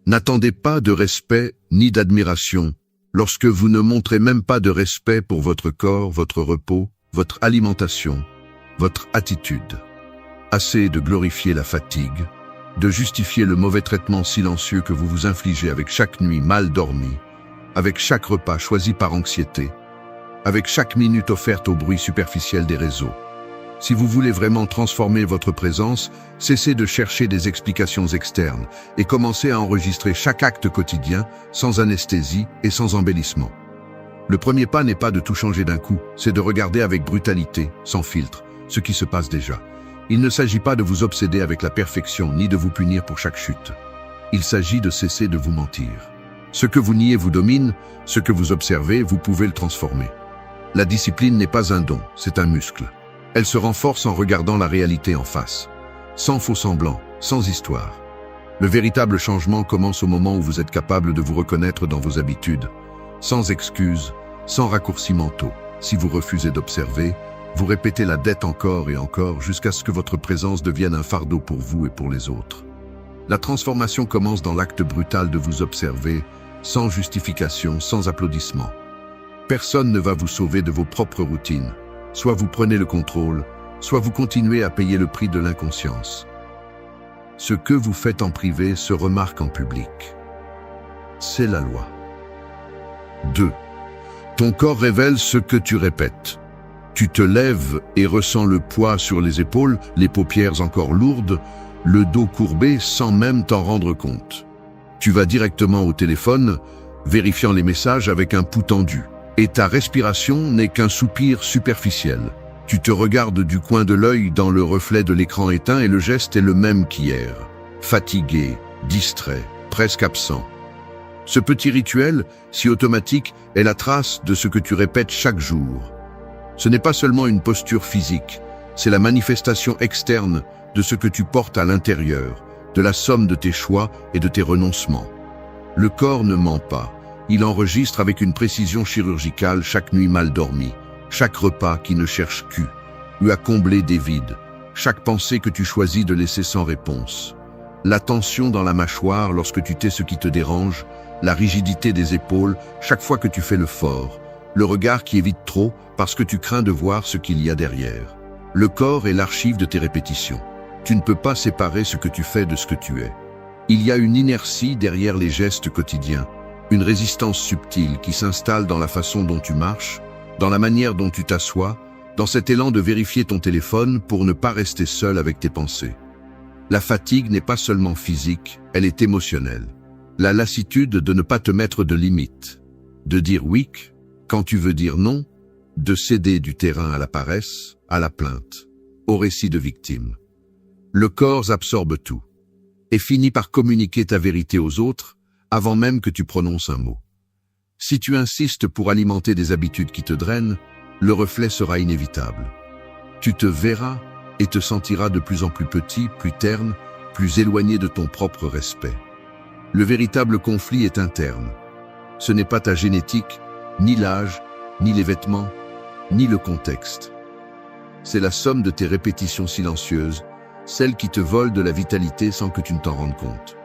N'attendez pas de respect ni d'admiration lorsque vous ne montrez même pas de respect pour votre corps, votre repos, votre alimentation, votre attitude. Assez de glorifier la fatigue, de justifier le mauvais traitement silencieux que vous vous infligez avec chaque nuit mal dormie, avec chaque repas choisi par anxiété, avec chaque minute offerte au bruit superficiel des réseaux. Si vous voulez vraiment transformer votre présence, cessez de chercher des explications externes et commencez à enregistrer chaque acte quotidien sans anesthésie et sans embellissement. Le premier pas n'est pas de tout changer d'un coup, c'est de regarder avec brutalité, sans filtre, ce qui se passe déjà. Il ne s'agit pas de vous obséder avec la perfection ni de vous punir pour chaque chute. Il s'agit de cesser de vous mentir. Ce que vous niez vous domine, ce que vous observez, vous pouvez le transformer. La discipline n'est pas un don, c'est un muscle. Elle se renforce en regardant la réalité en face, sans faux semblants, sans histoire. Le véritable changement commence au moment où vous êtes capable de vous reconnaître dans vos habitudes, sans excuses, sans raccourcis mentaux. Si vous refusez d'observer, vous répétez la dette encore et encore jusqu'à ce que votre présence devienne un fardeau pour vous et pour les autres. La transformation commence dans l'acte brutal de vous observer, sans justification, sans applaudissement. Personne ne va vous sauver de vos propres routines. Soit vous prenez le contrôle, soit vous continuez à payer le prix de l'inconscience. Ce que vous faites en privé se remarque en public. C'est la loi. 2. Ton corps révèle ce que tu répètes. Tu te lèves et ressens le poids sur les épaules, les paupières encore lourdes, le dos courbé sans même t'en rendre compte. Tu vas directement au téléphone, vérifiant les messages avec un pouls tendu. Et ta respiration n'est qu'un soupir superficiel. Tu te regardes du coin de l'œil dans le reflet de l'écran éteint et le geste est le même qu'hier. Fatigué, distrait, presque absent. Ce petit rituel, si automatique, est la trace de ce que tu répètes chaque jour. Ce n'est pas seulement une posture physique, c'est la manifestation externe de ce que tu portes à l'intérieur, de la somme de tes choix et de tes renoncements. Le corps ne ment pas, il enregistre avec une précision chirurgicale chaque nuit mal dormie, chaque repas qui ne cherche à combler des vides, chaque pensée que tu choisis de laisser sans réponse. La tension dans la mâchoire lorsque tu tais ce qui te dérange, la rigidité des épaules chaque fois que tu fais le fort, le regard qui évite trop parce que tu crains de voir ce qu'il y a derrière. Le corps est l'archive de tes répétitions. Tu ne peux pas séparer ce que tu fais de ce que tu es. Il y a une inertie derrière les gestes quotidiens, une résistance subtile qui s'installe dans la façon dont tu marches, dans la manière dont tu t'assois, dans cet élan de vérifier ton téléphone pour ne pas rester seul avec tes pensées. La fatigue n'est pas seulement physique, elle est émotionnelle. La lassitude de ne pas te mettre de limites, de dire oui quand tu veux dire non, de céder du terrain à la paresse, à la plainte, au récit de victime. Le corps absorbe tout et finit par communiquer ta vérité aux autres avant même que tu prononces un mot. Si tu insistes pour alimenter des habitudes qui te drainent, le reflet sera inévitable. Tu te verras et te sentiras de plus en plus petit, plus terne, plus éloigné de ton propre respect. Le véritable conflit est interne. Ce n'est pas ta génétique, ni l'âge, ni les vêtements, ni le contexte. C'est la somme de tes répétitions silencieuses, celles qui te volent de la vitalité sans que tu ne t'en rendes compte.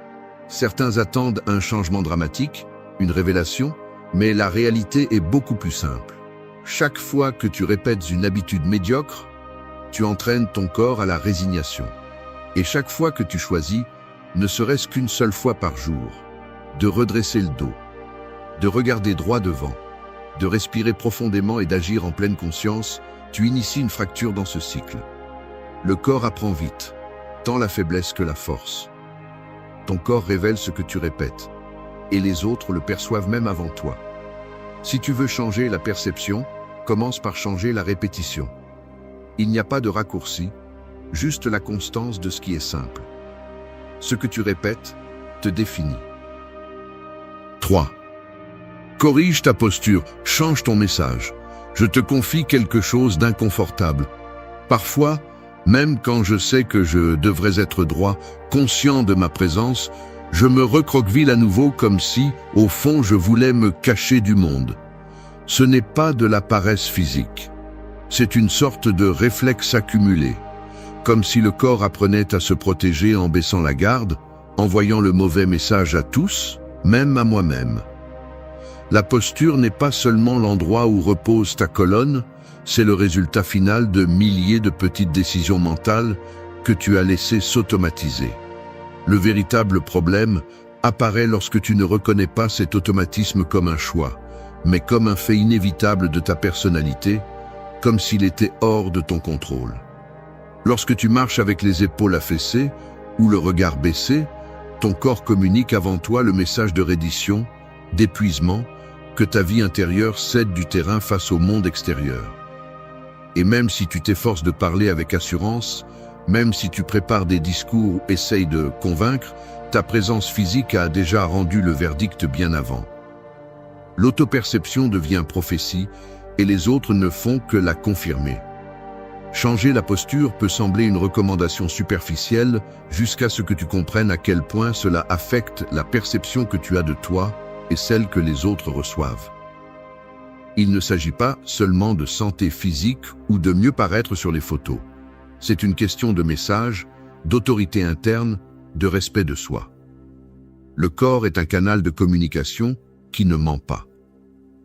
Certains attendent un changement dramatique, une révélation, mais la réalité est beaucoup plus simple. Chaque fois que tu répètes une habitude médiocre, tu entraînes ton corps à la résignation. Et chaque fois que tu choisis, ne serait-ce qu'une seule fois par jour, de redresser le dos, de regarder droit devant, de respirer profondément et d'agir en pleine conscience, tu inities une fracture dans ce cycle. Le corps apprend vite, tant la faiblesse que la force. Ton corps révèle ce que tu répètes, et les autres le perçoivent même avant toi. Si tu veux changer la perception, commence par changer la répétition. Il n'y a pas de raccourci, juste la constance de ce qui est simple. Ce que tu répètes te définit. 3. Corrige ta posture, change ton message. Je te confie quelque chose d'inconfortable. Parfois, même quand je sais que je devrais être droit, conscient de ma présence, je me recroqueville à nouveau comme si, au fond, je voulais me cacher du monde. Ce n'est pas de la paresse physique. C'est une sorte de réflexe accumulé. Comme si le corps apprenait à se protéger en baissant la garde, en voyant le mauvais message à tous, même à moi-même. La posture n'est pas seulement l'endroit où repose ta colonne, c'est le résultat final de milliers de petites décisions mentales que tu as laissées s'automatiser. Le véritable problème apparaît lorsque tu ne reconnais pas cet automatisme comme un choix, mais comme un fait inévitable de ta personnalité, comme s'il était hors de ton contrôle. Lorsque tu marches avec les épaules affaissées ou le regard baissé, ton corps communique avant toi le message de reddition, d'épuisement, que ta vie intérieure cède du terrain face au monde extérieur. Et même si tu t'efforces de parler avec assurance, même si tu prépares des discours ou essayes de convaincre, ta présence physique a déjà rendu le verdict bien avant. L'autoperception devient prophétie et les autres ne font que la confirmer. Changer la posture peut sembler une recommandation superficielle jusqu'à ce que tu comprennes à quel point cela affecte la perception que tu as de toi et celle que les autres reçoivent. Il ne s'agit pas seulement de santé physique ou de mieux paraître sur les photos. C'est une question de message, d'autorité interne, de respect de soi. Le corps est un canal de communication qui ne ment pas.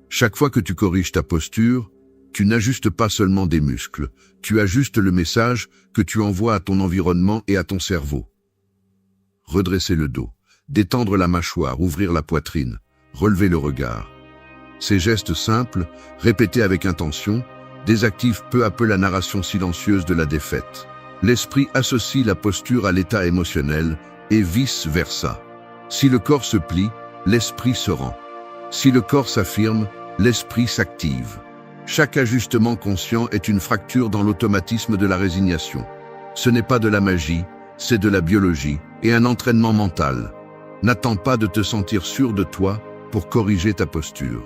Chaque fois que tu corriges ta posture, tu n'ajustes pas seulement des muscles, tu ajustes le message que tu envoies à ton environnement et à ton cerveau. redresser le dos, détendre la mâchoire, ouvrir la poitrine, relever le regard. Ces gestes simples, répétés avec intention, désactivent peu à peu la narration silencieuse de la défaite. L'esprit associe la posture à l'état émotionnel et vice-versa. Si le corps se plie, l'esprit se rend. Si le corps s'affirme, l'esprit s'active. Chaque ajustement conscient est une fracture dans l'automatisme de la résignation. Ce n'est pas de la magie, c'est de la biologie et un entraînement mental. N'attends pas de te sentir sûr de toi pour corriger ta posture.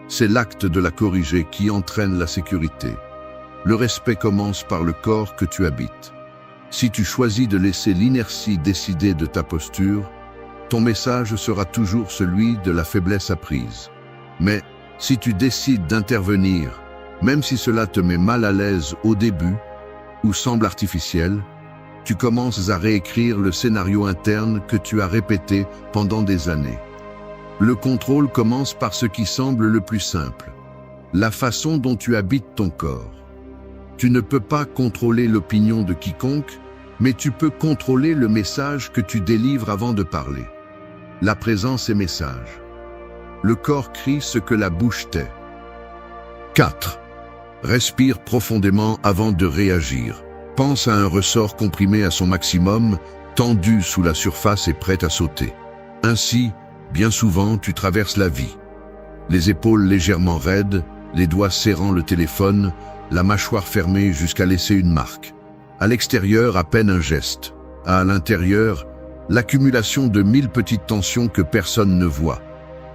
C'est l'acte de la corriger qui entraîne la sécurité. Le respect commence par le corps que tu habites. Si tu choisis de laisser l'inertie décider de ta posture, ton message sera toujours celui de la faiblesse apprise. Mais si tu décides d'intervenir, même si cela te met mal à l'aise au début ou semble artificiel, tu commences à réécrire le scénario interne que tu as répété pendant des années. Le contrôle commence par ce qui semble le plus simple, la façon dont tu habites ton corps. Tu ne peux pas contrôler l'opinion de quiconque, mais tu peux contrôler le message que tu délivres avant de parler. La présence est message. Le corps crie ce que la bouche tait. 4. Respire profondément avant de réagir. Pense à un ressort comprimé à son maximum, tendu sous la surface et prêt à sauter. Ainsi, bien souvent, tu traverses la vie. Les épaules légèrement raides, les doigts serrant le téléphone, la mâchoire fermée jusqu'à laisser une marque. À l'extérieur, à peine un geste. À l'intérieur, l'accumulation de 1000 petites tensions que personne ne voit,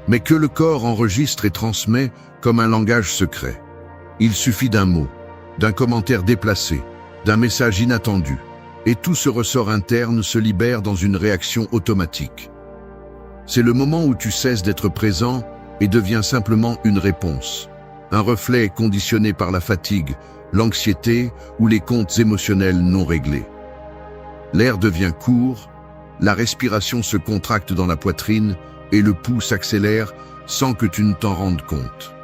mais que le corps enregistre et transmet comme un langage secret. Il suffit d'un mot, d'un commentaire déplacé, d'un message inattendu, et tout ce ressort interne se libère dans une réaction automatique. C'est le moment où tu cesses d'être présent et deviens simplement une réponse. Un reflet conditionné par la fatigue, l'anxiété ou les comptes émotionnels non réglés. L'air devient court, la respiration se contracte dans la poitrine et le pouls s'accélère sans que tu ne t'en rendes compte.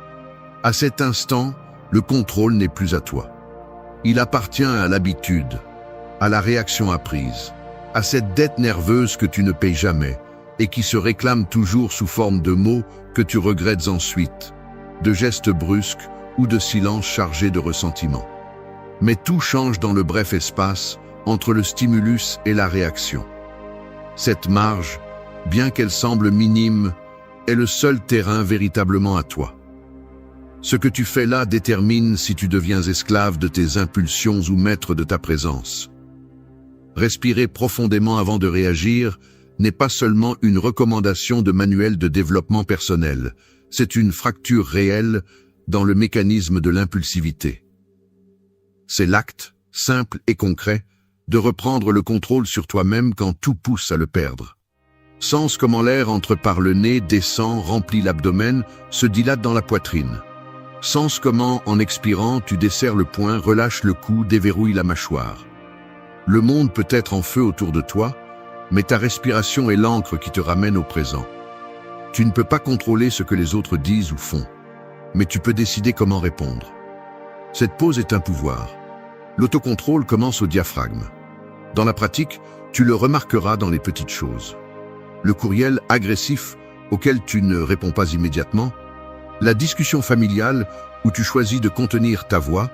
À cet instant, le contrôle n'est plus à toi. Il appartient à l'habitude, à la réaction apprise, à cette dette nerveuse que tu ne payes jamais et qui se réclame toujours sous forme de mots que tu regrettes ensuite, de gestes brusques ou de silences chargés de ressentiment. Mais tout change dans le bref espace entre le stimulus et la réaction. Cette marge, bien qu'elle semble minime, est le seul terrain véritablement à toi. Ce que tu fais là détermine si tu deviens esclave de tes impulsions ou maître de ta présence. Respirer profondément avant de réagir n'est pas seulement une recommandation de manuel de développement personnel, c'est une fracture réelle dans le mécanisme de l'impulsivité. C'est l'acte, simple et concret, de reprendre le contrôle sur toi-même quand tout pousse à le perdre. Sens comment l'air entre par le nez, descend, remplit l'abdomen, se dilate dans la poitrine. Sens comment, en expirant, tu desserres le poing, relâches le cou, déverrouilles la mâchoire. Le monde peut être en feu autour de toi, mais ta respiration est l'encre qui te ramène au présent. Tu ne peux pas contrôler ce que les autres disent ou font, mais tu peux décider comment répondre. Cette pause est un pouvoir. L'autocontrôle commence au diaphragme. Dans la pratique, tu le remarqueras dans les petites choses. Le courriel agressif auquel tu ne réponds pas immédiatement, la discussion familiale où tu choisis de contenir ta voix,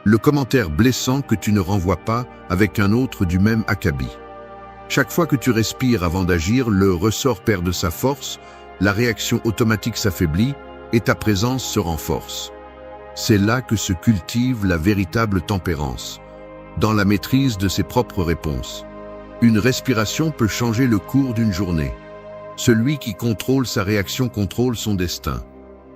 le commentaire blessant que tu ne renvoies pas avec un autre du même acabit. Chaque fois que tu respires avant d'agir, le ressort perd de sa force, la réaction automatique s'affaiblit et ta présence se renforce. C'est là que se cultive la véritable tempérance, dans la maîtrise de ses propres réponses. Une respiration peut changer le cours d'une journée. Celui qui contrôle sa réaction contrôle son destin.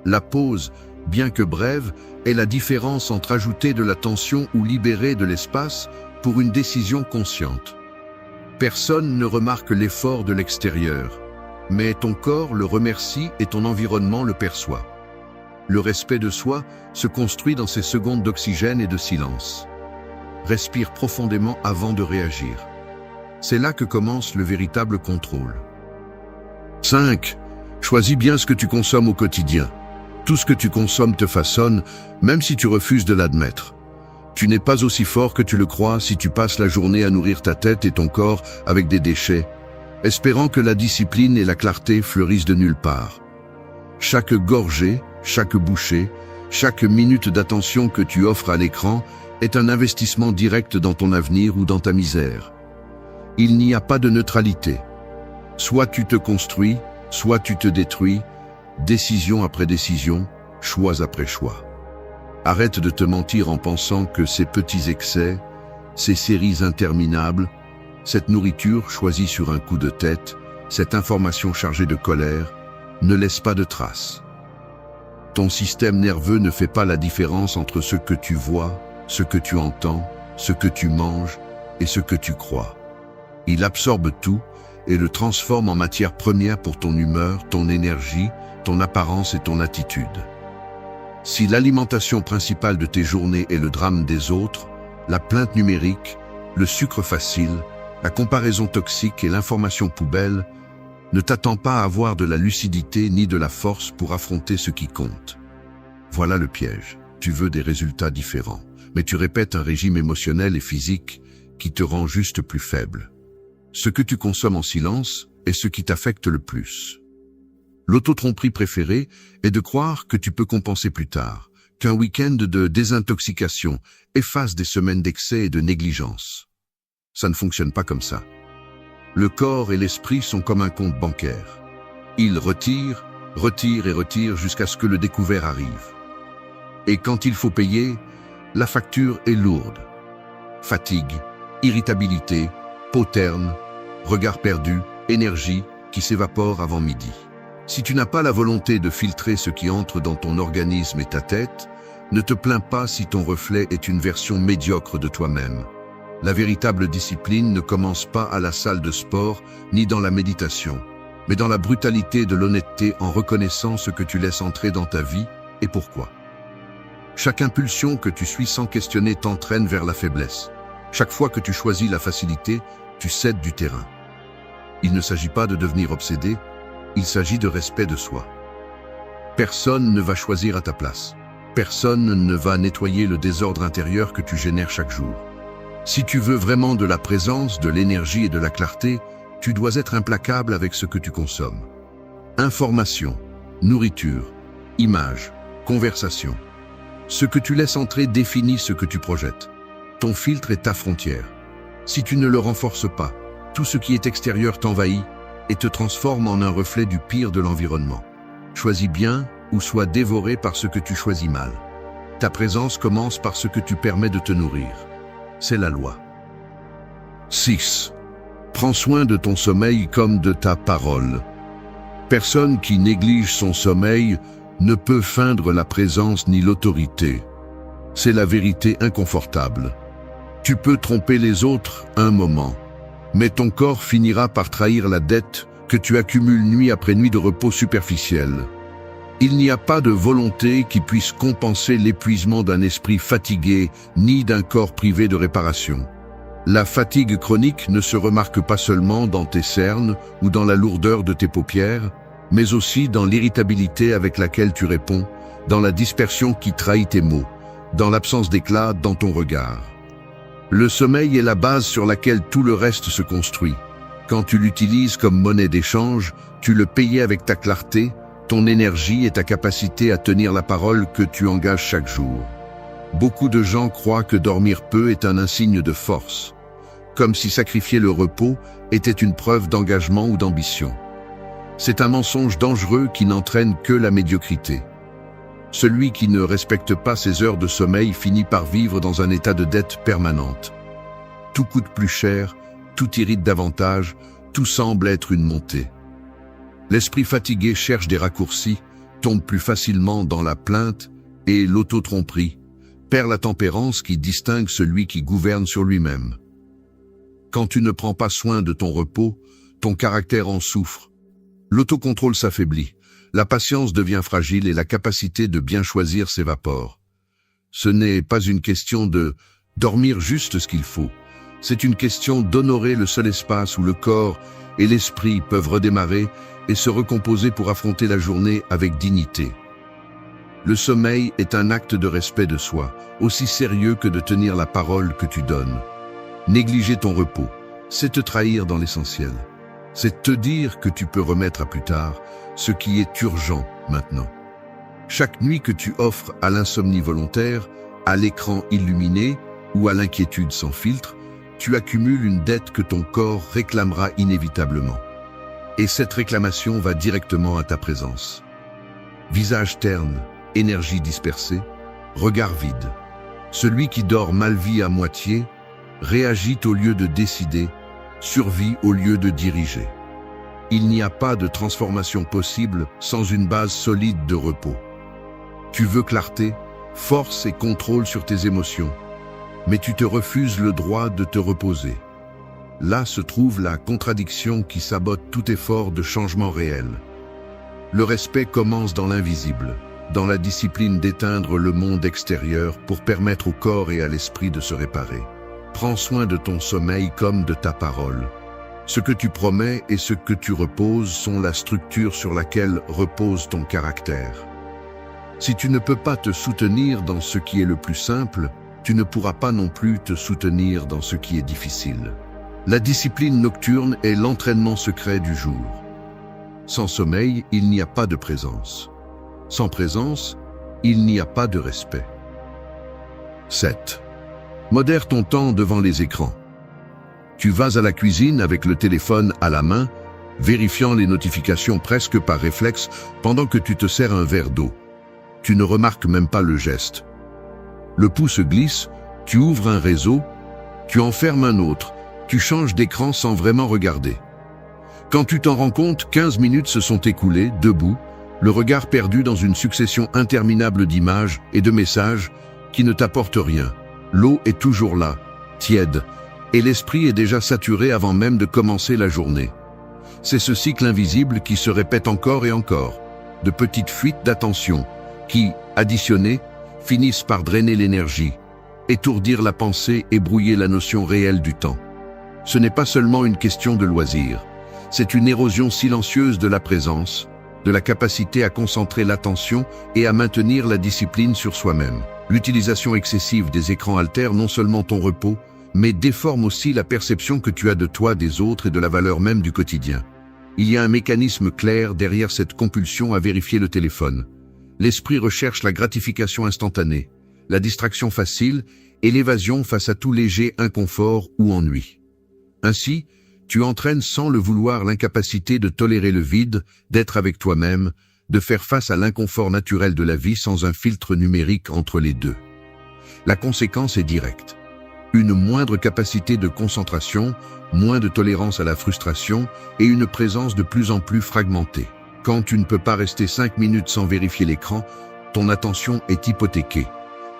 La pause, bien que brève, est la différence entre ajouter de la tension ou libérer de l'espace pour une décision consciente. Personne ne remarque l'effort de l'extérieur, mais ton corps le remercie et ton environnement le perçoit. Le respect de soi se construit dans ces secondes d'oxygène et de silence. Respire profondément avant de réagir. C'est là que commence le véritable contrôle. 5. Choisis bien ce que tu consommes au quotidien. Tout ce que tu consommes te façonne, même si tu refuses de l'admettre. Tu n'es pas aussi fort que tu le crois si tu passes la journée à nourrir ta tête et ton corps avec des déchets, espérant que la discipline et la clarté fleurissent de nulle part. Chaque gorgée, chaque bouchée, chaque minute d'attention que tu offres à l'écran est un investissement direct dans ton avenir ou dans ta misère. Il n'y a pas de neutralité. Soit tu te construis, soit tu te détruis, décision après décision, choix après choix. Arrête de te mentir en pensant que ces petits excès, ces séries interminables, cette nourriture choisie sur un coup de tête, cette information chargée de colère, ne laisse pas de traces. Ton système nerveux ne fait pas la différence entre ce que tu vois, ce que tu entends, ce que tu manges et ce que tu crois. Il absorbe tout et le transforme en matière première pour ton humeur, ton énergie, ton apparence et ton attitude. Si l'alimentation principale de tes journées est le drame des autres, la plainte numérique, le sucre facile, la comparaison toxique et l'information poubelle, ne t'attends pas à avoir de la lucidité ni de la force pour affronter ce qui compte. Voilà le piège. Tu veux des résultats différents, mais tu répètes un régime émotionnel et physique qui te rend juste plus faible. Ce que tu consommes en silence est ce qui t'affecte le plus. L'autotromperie préférée est de croire que tu peux compenser plus tard, qu'un week-end de désintoxication efface des semaines d'excès et de négligence. Ça ne fonctionne pas comme ça. Le corps et l'esprit sont comme un compte bancaire. Ils retirent et retirent jusqu'à ce que le découvert arrive. Et quand il faut payer, la facture est lourde. Fatigue, irritabilité, peau terne, regard perdu, énergie qui s'évapore avant midi. Si tu n'as pas la volonté de filtrer ce qui entre dans ton organisme et ta tête, ne te plains pas si ton reflet est une version médiocre de toi-même. La véritable discipline ne commence pas à la salle de sport ni dans la méditation, mais dans la brutalité de l'honnêteté en reconnaissant ce que tu laisses entrer dans ta vie et pourquoi. Chaque impulsion que tu suis sans questionner t'entraîne vers la faiblesse. Chaque fois que tu choisis la facilité, tu cèdes du terrain. Il ne s'agit pas de devenir obsédé, il s'agit de respect de soi. Personne ne va choisir à ta place. Personne ne va nettoyer le désordre intérieur que tu génères chaque jour. Si tu veux vraiment de la présence, de l'énergie et de la clarté, tu dois être implacable avec ce que tu consommes. Information, nourriture, images, conversation. Ce que tu laisses entrer définit ce que tu projettes. Ton filtre est ta frontière. Si tu ne le renforces pas, tout ce qui est extérieur t'envahit et te transforme en un reflet du pire de l'environnement. Choisis bien ou sois dévoré par ce que tu choisis mal. Ta présence commence par ce que tu permets de te nourrir. C'est la loi. 6. Prends soin de ton sommeil comme de ta parole. Personne qui néglige son sommeil ne peut feindre la présence ni l'autorité. C'est la vérité inconfortable. Tu peux tromper les autres un moment, mais ton corps finira par trahir la dette que tu accumules nuit après nuit de repos superficiel. Il n'y a pas de volonté qui puisse compenser l'épuisement d'un esprit fatigué ni d'un corps privé de réparation. La fatigue chronique ne se remarque pas seulement dans tes cernes ou dans la lourdeur de tes paupières, mais aussi dans l'irritabilité avec laquelle tu réponds, dans la dispersion qui trahit tes mots, dans l'absence d'éclat dans ton regard. Le sommeil est la base sur laquelle tout le reste se construit. Quand tu l'utilises comme monnaie d'échange, tu le payes avec ta clarté, ton énergie et ta capacité à tenir la parole que tu engages chaque jour. Beaucoup de gens croient que dormir peu est un insigne de force, comme si sacrifier le repos était une preuve d'engagement ou d'ambition. C'est un mensonge dangereux qui n'entraîne que la médiocrité. Celui qui ne respecte pas ses heures de sommeil finit par vivre dans un état de dette permanente. Tout coûte plus cher, tout irrite davantage, tout semble être une montée. L'esprit fatigué cherche des raccourcis, tombe plus facilement dans la plainte et l'autotromperie, perd la tempérance qui distingue celui qui gouverne sur lui-même. Quand tu ne prends pas soin de ton repos, ton caractère en souffre. L'autocontrôle s'affaiblit, la patience devient fragile et la capacité de bien choisir s'évapore. Ce n'est pas une question de dormir juste ce qu'il faut, c'est une question d'honorer le seul espace où le corps et l'esprit peuvent redémarrer et se recomposer pour affronter la journée avec dignité. Le sommeil est un acte de respect de soi, aussi sérieux que de tenir la parole que tu donnes. Négliger ton repos, c'est te trahir dans l'essentiel. C'est te dire que tu peux remettre à plus tard ce qui est urgent maintenant. Chaque nuit que tu offres à l'insomnie volontaire, à l'écran illuminé ou à l'inquiétude sans filtre, tu accumules une dette que ton corps réclamera inévitablement. Et cette réclamation va directement à ta présence. Visage terne, énergie dispersée, regard vide. Celui qui dort mal vit à moitié, réagit au lieu de décider, survit au lieu de diriger. Il n'y a pas de transformation possible sans une base solide de repos. Tu veux clarté, force et contrôle sur tes émotions, mais tu te refuses le droit de te reposer. Là se trouve la contradiction qui sabote tout effort de changement réel. Le respect commence dans l'invisible, dans la discipline d'éteindre le monde extérieur pour permettre au corps et à l'esprit de se réparer. Prends soin de ton sommeil comme de ta parole. Ce que tu promets et ce que tu reposes sont la structure sur laquelle repose ton caractère. Si tu ne peux pas te soutenir dans ce qui est le plus simple, tu ne pourras pas non plus te soutenir dans ce qui est difficile. La discipline nocturne est l'entraînement secret du jour. Sans sommeil, il n'y a pas de présence. Sans présence, il n'y a pas de respect. 7. Modère ton temps devant les écrans. Tu vas à la cuisine avec le téléphone à la main, vérifiant les notifications presque par réflexe pendant que tu te sers un verre d'eau. Tu ne remarques même pas le geste. Le pouce glisse, tu ouvres un réseau, tu en fermes un autre, tu changes d'écran sans vraiment regarder. Quand tu t'en rends compte, 15 minutes se sont écoulées, debout, le regard perdu dans une succession interminable d'images et de messages qui ne t'apportent rien. L'eau est toujours là, tiède, et l'esprit est déjà saturé avant même de commencer la journée. C'est ce cycle invisible qui se répète encore et encore, de petites fuites d'attention, qui, additionnées, finissent par drainer l'énergie, étourdir la pensée et brouiller la notion réelle du temps. Ce n'est pas seulement une question de loisir, c'est une érosion silencieuse de la présence, de la capacité à concentrer l'attention et à maintenir la discipline sur soi-même. L'utilisation excessive des écrans altère non seulement ton repos, mais déforme aussi la perception que tu as de toi, des autres et de la valeur même du quotidien. Il y a un mécanisme clair derrière cette compulsion à vérifier le téléphone. L'esprit recherche la gratification instantanée, la distraction facile et l'évasion face à tout léger inconfort ou ennui. Ainsi, tu entraînes sans le vouloir l'incapacité de tolérer le vide, d'être avec toi-même, de faire face à l'inconfort naturel de la vie sans un filtre numérique entre les deux. La conséquence est directe. Une moindre capacité de concentration, moins de tolérance à la frustration et une présence de plus en plus fragmentée. Quand tu ne peux pas rester 5 minutes sans vérifier l'écran, ton attention est hypothéquée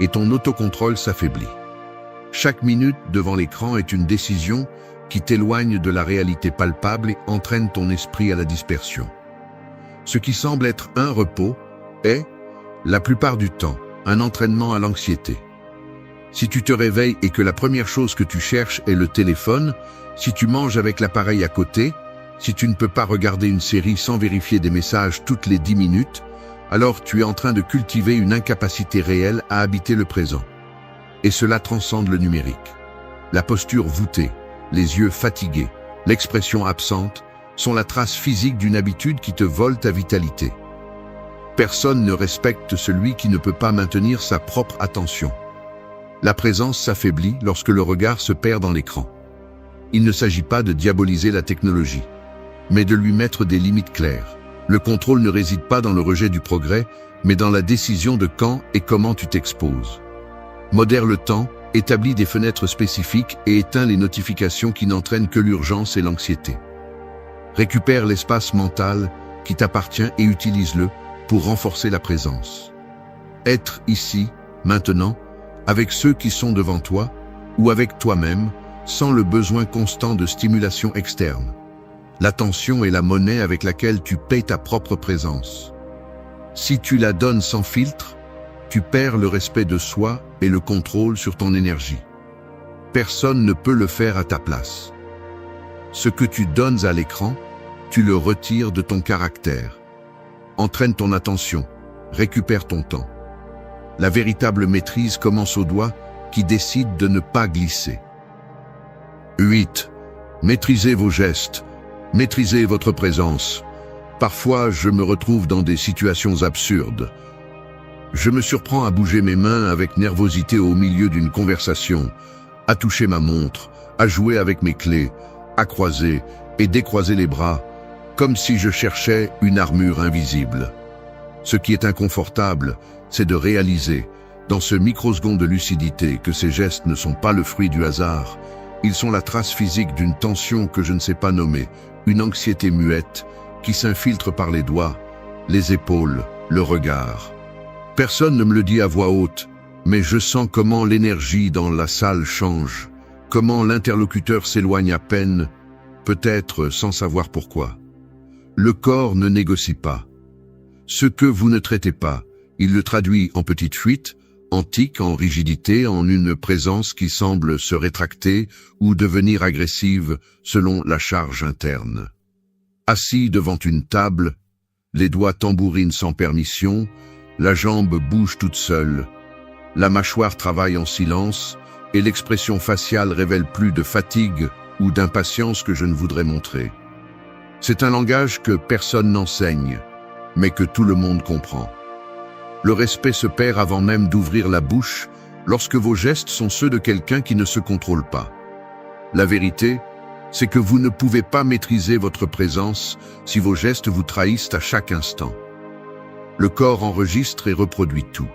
et ton autocontrôle s'affaiblit. Chaque minute devant l'écran est une décision qui t'éloigne de la réalité palpable et entraîne ton esprit à la dispersion. Ce qui semble être un repos est, la plupart du temps, un entraînement à l'anxiété. Si tu te réveilles et que la première chose que tu cherches est le téléphone, si tu manges avec l'appareil à côté, si tu ne peux pas regarder une série sans vérifier des messages toutes les 10 minutes, alors tu es en train de cultiver une incapacité réelle à habiter le présent. Et cela transcende le numérique. La posture voûtée, les yeux fatigués, l'expression absente, sont la trace physique d'une habitude qui te vole ta vitalité. Personne ne respecte celui qui ne peut pas maintenir sa propre attention. La présence s'affaiblit lorsque le regard se perd dans l'écran. Il ne s'agit pas de diaboliser la technologie, mais de lui mettre des limites claires. Le contrôle ne réside pas dans le rejet du progrès, mais dans la décision de quand et comment tu t'exposes. Modère le temps, établis des fenêtres spécifiques et éteins les notifications qui n'entraînent que l'urgence et l'anxiété. Récupère l'espace mental qui t'appartient et utilise-le pour renforcer la présence. Être ici, maintenant, avec ceux qui sont devant toi ou avec toi-même, sans le besoin constant de stimulation externe. L'attention est la monnaie avec laquelle tu payes ta propre présence. Si tu la donnes sans filtre, tu perds le respect de soi et le contrôle sur ton énergie. Personne ne peut le faire à ta place. Ce que tu donnes à l'écran, tu le retires de ton caractère. Entraîne ton attention, récupère ton temps. La véritable maîtrise commence au doigt qui décide de ne pas glisser. 8. Maîtrisez vos gestes. Maîtrisez votre présence. Parfois, je me retrouve dans des situations absurdes. Je me surprends à bouger mes mains avec nervosité au milieu d'une conversation, à toucher ma montre, à jouer avec mes clés, à croiser et décroiser les bras, comme si je cherchais une armure invisible. Ce qui est inconfortable, c'est de réaliser, dans ce microseconde de lucidité, que ces gestes ne sont pas le fruit du hasard. Ils sont la trace physique d'une tension que je ne sais pas nommer, une anxiété muette qui s'infiltre par les doigts, les épaules, le regard. Personne ne me le dit à voix haute, mais je sens comment l'énergie dans la salle change, comment l'interlocuteur s'éloigne à peine, peut-être sans savoir pourquoi. Le corps ne négocie pas. Ce que vous ne traitez pas, il le traduit en petite fuite, en tic, en rigidité, en une présence qui semble se rétracter ou devenir agressive selon la charge interne. Assis devant une table, les doigts tambourinent sans permission, la jambe bouge toute seule, la mâchoire travaille en silence et l'expression faciale révèle plus de fatigue ou d'impatience que je ne voudrais montrer. C'est un langage que personne n'enseigne, mais que tout le monde comprend. Le respect se perd avant même d'ouvrir la bouche lorsque vos gestes sont ceux de quelqu'un qui ne se contrôle pas. La vérité, c'est que vous ne pouvez pas maîtriser votre présence si vos gestes vous trahissent à chaque instant. Le corps enregistre et reproduit tout.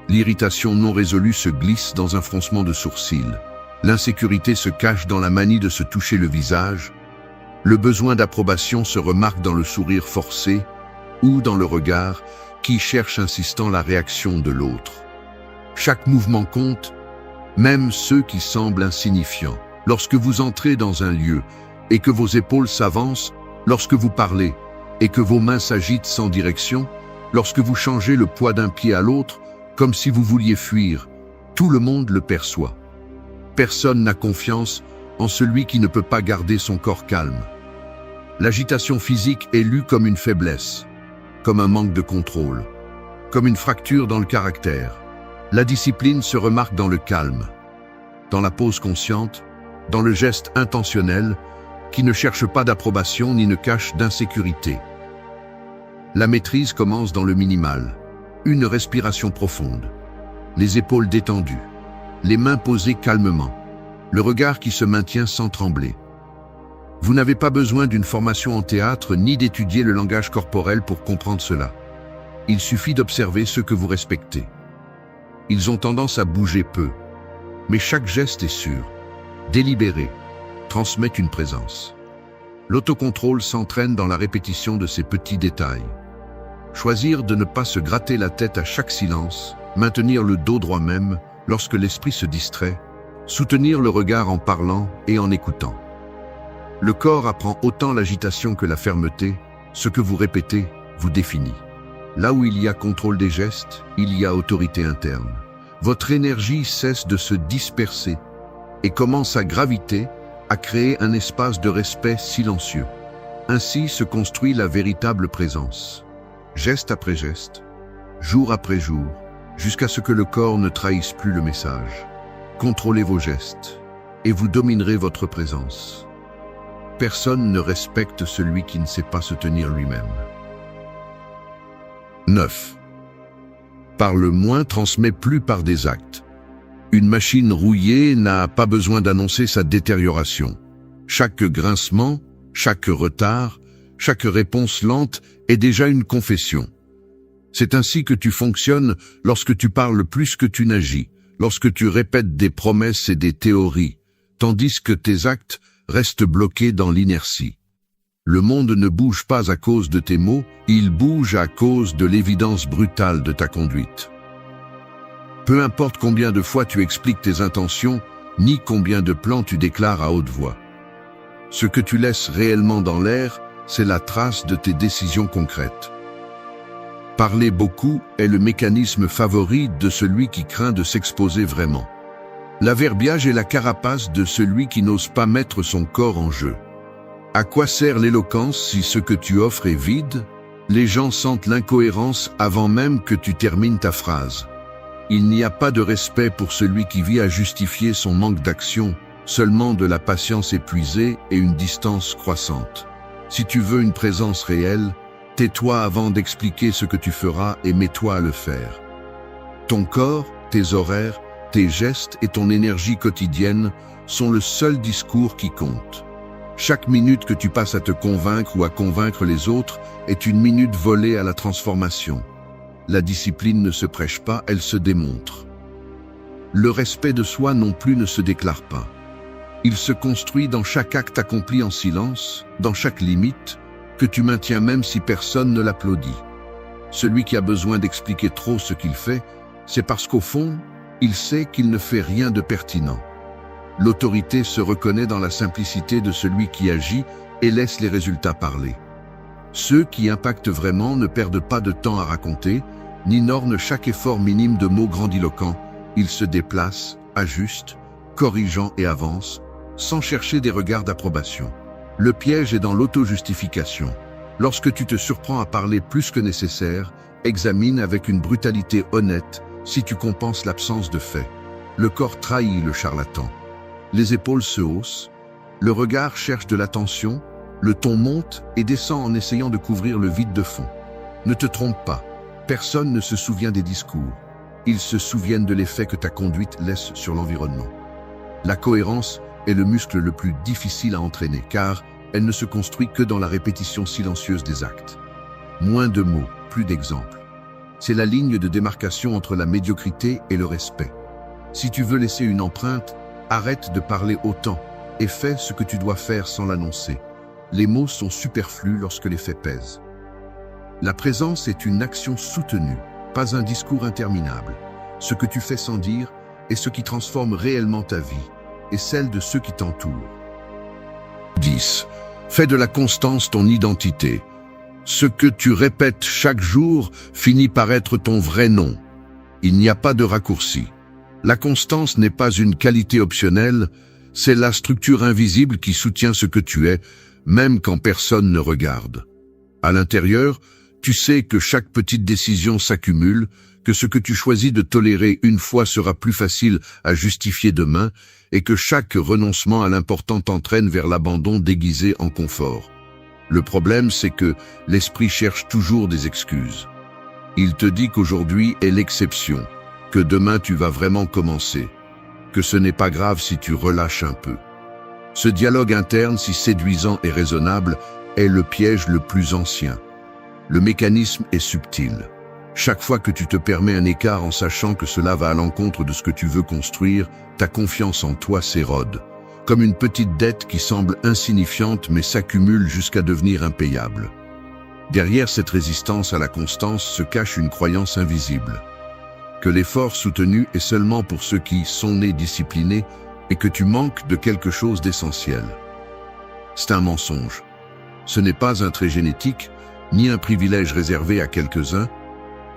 L'irritation non résolue se glisse dans un froncement de sourcils. L'insécurité se cache dans la manie de se toucher le visage. Le besoin d'approbation se remarque dans le sourire forcé ou dans le regard qui cherche insistant la réaction de l'autre. Chaque mouvement compte, même ceux qui semblent insignifiants. Lorsque vous entrez dans un lieu et que vos épaules s'avancent, lorsque vous parlez et que vos mains s'agitent sans direction, lorsque vous changez le poids d'un pied à l'autre, comme si vous vouliez fuir, tout le monde le perçoit. Personne n'a confiance en celui qui ne peut pas garder son corps calme. L'agitation physique est lue comme une faiblesse, comme un manque de contrôle, comme une fracture dans le caractère. La discipline se remarque dans le calme, dans la pause consciente, dans le geste intentionnel qui ne cherche pas d'approbation ni ne cache d'insécurité. La maîtrise commence dans le minimal, une respiration profonde, les épaules détendues, les mains posées calmement, le regard qui se maintient sans trembler. Vous n'avez pas besoin d'une formation en théâtre ni d'étudier le langage corporel pour comprendre cela. Il suffit d'observer ceux que vous respectez. Ils ont tendance à bouger peu, mais chaque geste est sûr, délibéré, transmet une présence. L'autocontrôle s'entraîne dans la répétition de ces petits détails. Choisir de ne pas se gratter la tête à chaque silence, maintenir le dos droit même lorsque l'esprit se distrait, soutenir le regard en parlant et en écoutant. Le corps apprend autant l'agitation que la fermeté, ce que vous répétez vous définit. Là où il y a contrôle des gestes, il y a autorité interne. Votre énergie cesse de se disperser et commence à graviter, à créer un espace de respect silencieux. Ainsi se construit la véritable présence. Geste après geste, jour après jour, jusqu'à ce que le corps ne trahisse plus le message. Contrôlez vos gestes et vous dominerez votre présence. Personne ne respecte celui qui ne sait pas se tenir lui-même. 9. Parle moins, transmet plus par des actes. Une machine rouillée n'a pas besoin d'annoncer sa détérioration. Chaque grincement, chaque retard, chaque réponse lente est déjà une confession. C'est ainsi que tu fonctionnes lorsque tu parles plus que tu n'agis, lorsque tu répètes des promesses et des théories, tandis que tes actes restent bloqués dans l'inertie. Le monde ne bouge pas à cause de tes mots, il bouge à cause de l'évidence brutale de ta conduite. Peu importe combien de fois tu expliques tes intentions, ni combien de plans tu déclares à haute voix. Ce que tu laisses réellement dans l'air, c'est la trace de tes décisions concrètes. Parler beaucoup est le mécanisme favori de celui qui craint de s'exposer vraiment. L'averbiage est la carapace de celui qui n'ose pas mettre son corps en jeu. À quoi sert l'éloquence si ce que tu offres est vide? Les gens sentent l'incohérence avant même que tu termines ta phrase. Il n'y a pas de respect pour celui qui vit à justifier son manque d'action, seulement de la patience épuisée et une distance croissante. Si tu veux une présence réelle, tais-toi avant d'expliquer ce que tu feras et mets-toi à le faire. Ton corps, tes horaires, tes gestes et ton énergie quotidienne sont le seul discours qui compte. Chaque minute que tu passes à te convaincre ou à convaincre les autres est une minute volée à la transformation. La discipline ne se prêche pas, elle se démontre. Le respect de soi non plus ne se déclare pas. Il se construit dans chaque acte accompli en silence, dans chaque limite, que tu maintiens même si personne ne l'applaudit. Celui qui a besoin d'expliquer trop ce qu'il fait, c'est parce qu'au fond, il sait qu'il ne fait rien de pertinent. L'autorité se reconnaît dans la simplicité de celui qui agit et laisse les résultats parler. Ceux qui impactent vraiment ne perdent pas de temps à raconter, ni n'ornent chaque effort minime de mots grandiloquents. Ils se déplacent, ajustent, corrigeant et avancent, sans chercher des regards d'approbation. Le piège est dans l'auto-justification. Lorsque tu te surprends à parler plus que nécessaire, examine avec une brutalité honnête si tu compenses l'absence de fait. Le corps trahit le charlatan. Les épaules se haussent, le regard cherche de l'attention, le ton monte et descend en essayant de couvrir le vide de fond. Ne te trompe pas, personne ne se souvient des discours. Ils se souviennent de l'effet que ta conduite laisse sur l'environnement. La cohérence est le muscle le plus difficile à entraîner, car elle ne se construit que dans la répétition silencieuse des actes. Moins de mots, plus d'exemples. C'est la ligne de démarcation entre la médiocrité et le respect. Si tu veux laisser une empreinte, arrête de parler autant et fais ce que tu dois faire sans l'annoncer. Les mots sont superflus lorsque les faits pèsent. La présence est une action soutenue, pas un discours interminable. Ce que tu fais sans dire est ce qui transforme réellement ta vie et celle de ceux qui t'entourent. 10. Fais de la constance ton identité. Ce que tu répètes chaque jour finit par être ton vrai nom. Il n'y a pas de raccourci. La constance n'est pas une qualité optionnelle, c'est la structure invisible qui soutient ce que tu es, même quand personne ne regarde. À l'intérieur, tu sais que chaque petite décision s'accumule, que ce que tu choisis de tolérer une fois sera plus facile à justifier demain, et que chaque renoncement à l'important t'entraîne vers l'abandon déguisé en confort. Le problème, c'est que l'esprit cherche toujours des excuses. Il te dit qu'aujourd'hui est l'exception, que demain tu vas vraiment commencer, que ce n'est pas grave si tu relâches un peu. Ce dialogue interne, si séduisant et raisonnable, est le piège le plus ancien. Le mécanisme est subtil. Chaque fois que tu te permets un écart en sachant que cela va à l'encontre de ce que tu veux construire, ta confiance en toi s'érode, comme une petite dette qui semble insignifiante mais s'accumule jusqu'à devenir impayable. Derrière cette résistance à la constance se cache une croyance invisible. Que l'effort soutenu est seulement pour ceux qui sont nés disciplinés et que tu manques de quelque chose d'essentiel. C'est un mensonge. Ce n'est pas un trait génétique, ni un privilège réservé à quelques-uns,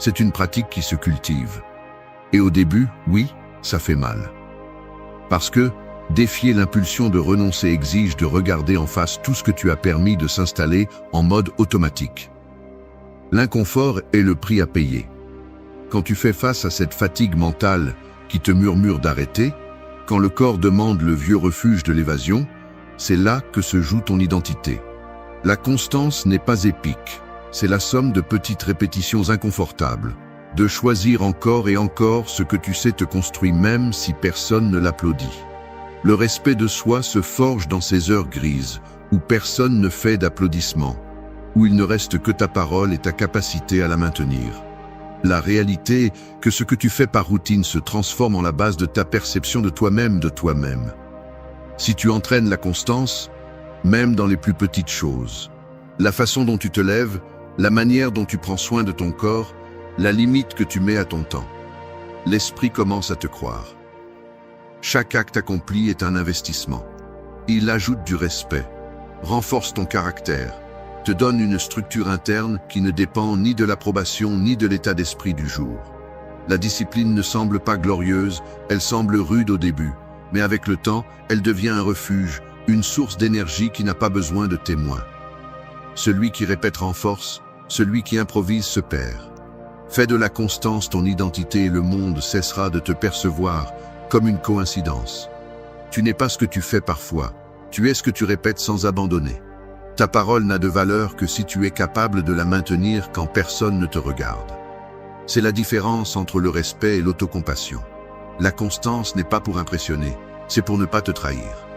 c'est une pratique qui se cultive. Et au début, oui, ça fait mal. Parce que défier l'impulsion de renoncer exige de regarder en face tout ce que tu as permis de s'installer en mode automatique. L'inconfort est le prix à payer. Quand tu fais face à cette fatigue mentale qui te murmure d'arrêter, quand le corps demande le vieux refuge de l'évasion, c'est là que se joue ton identité. La constance n'est pas épique, c'est la somme de petites répétitions inconfortables, de choisir encore et encore ce que tu sais te construit même si personne ne l'applaudit. Le respect de soi se forge dans ces heures grises, où personne ne fait d'applaudissements, où il ne reste que ta parole et ta capacité à la maintenir. La réalité est que ce que tu fais par routine se transforme en la base de ta perception de toi-même. Si tu entraînes la constance, même dans les plus petites choses, la façon dont tu te lèves, la manière dont tu prends soin de ton corps, la limite que tu mets à ton temps, l'esprit commence à te croire. Chaque acte accompli est un investissement. Il ajoute du respect, renforce ton caractère, te donne une structure interne qui ne dépend ni de l'approbation ni de l'état d'esprit du jour. La discipline ne semble pas glorieuse, elle semble rude au début, mais avec le temps, elle devient un refuge, une source d'énergie qui n'a pas besoin de témoins. Celui qui répète renforce, celui qui improvise se perd. Fais de la constance ton identité et le monde cessera de te percevoir comme une coïncidence. Tu n'es pas ce que tu fais parfois, tu es ce que tu répètes sans abandonner. Ta parole n'a de valeur que si tu es capable de la maintenir quand personne ne te regarde. C'est la différence entre le respect et l'autocompassion. La constance n'est pas pour impressionner, c'est pour ne pas te trahir.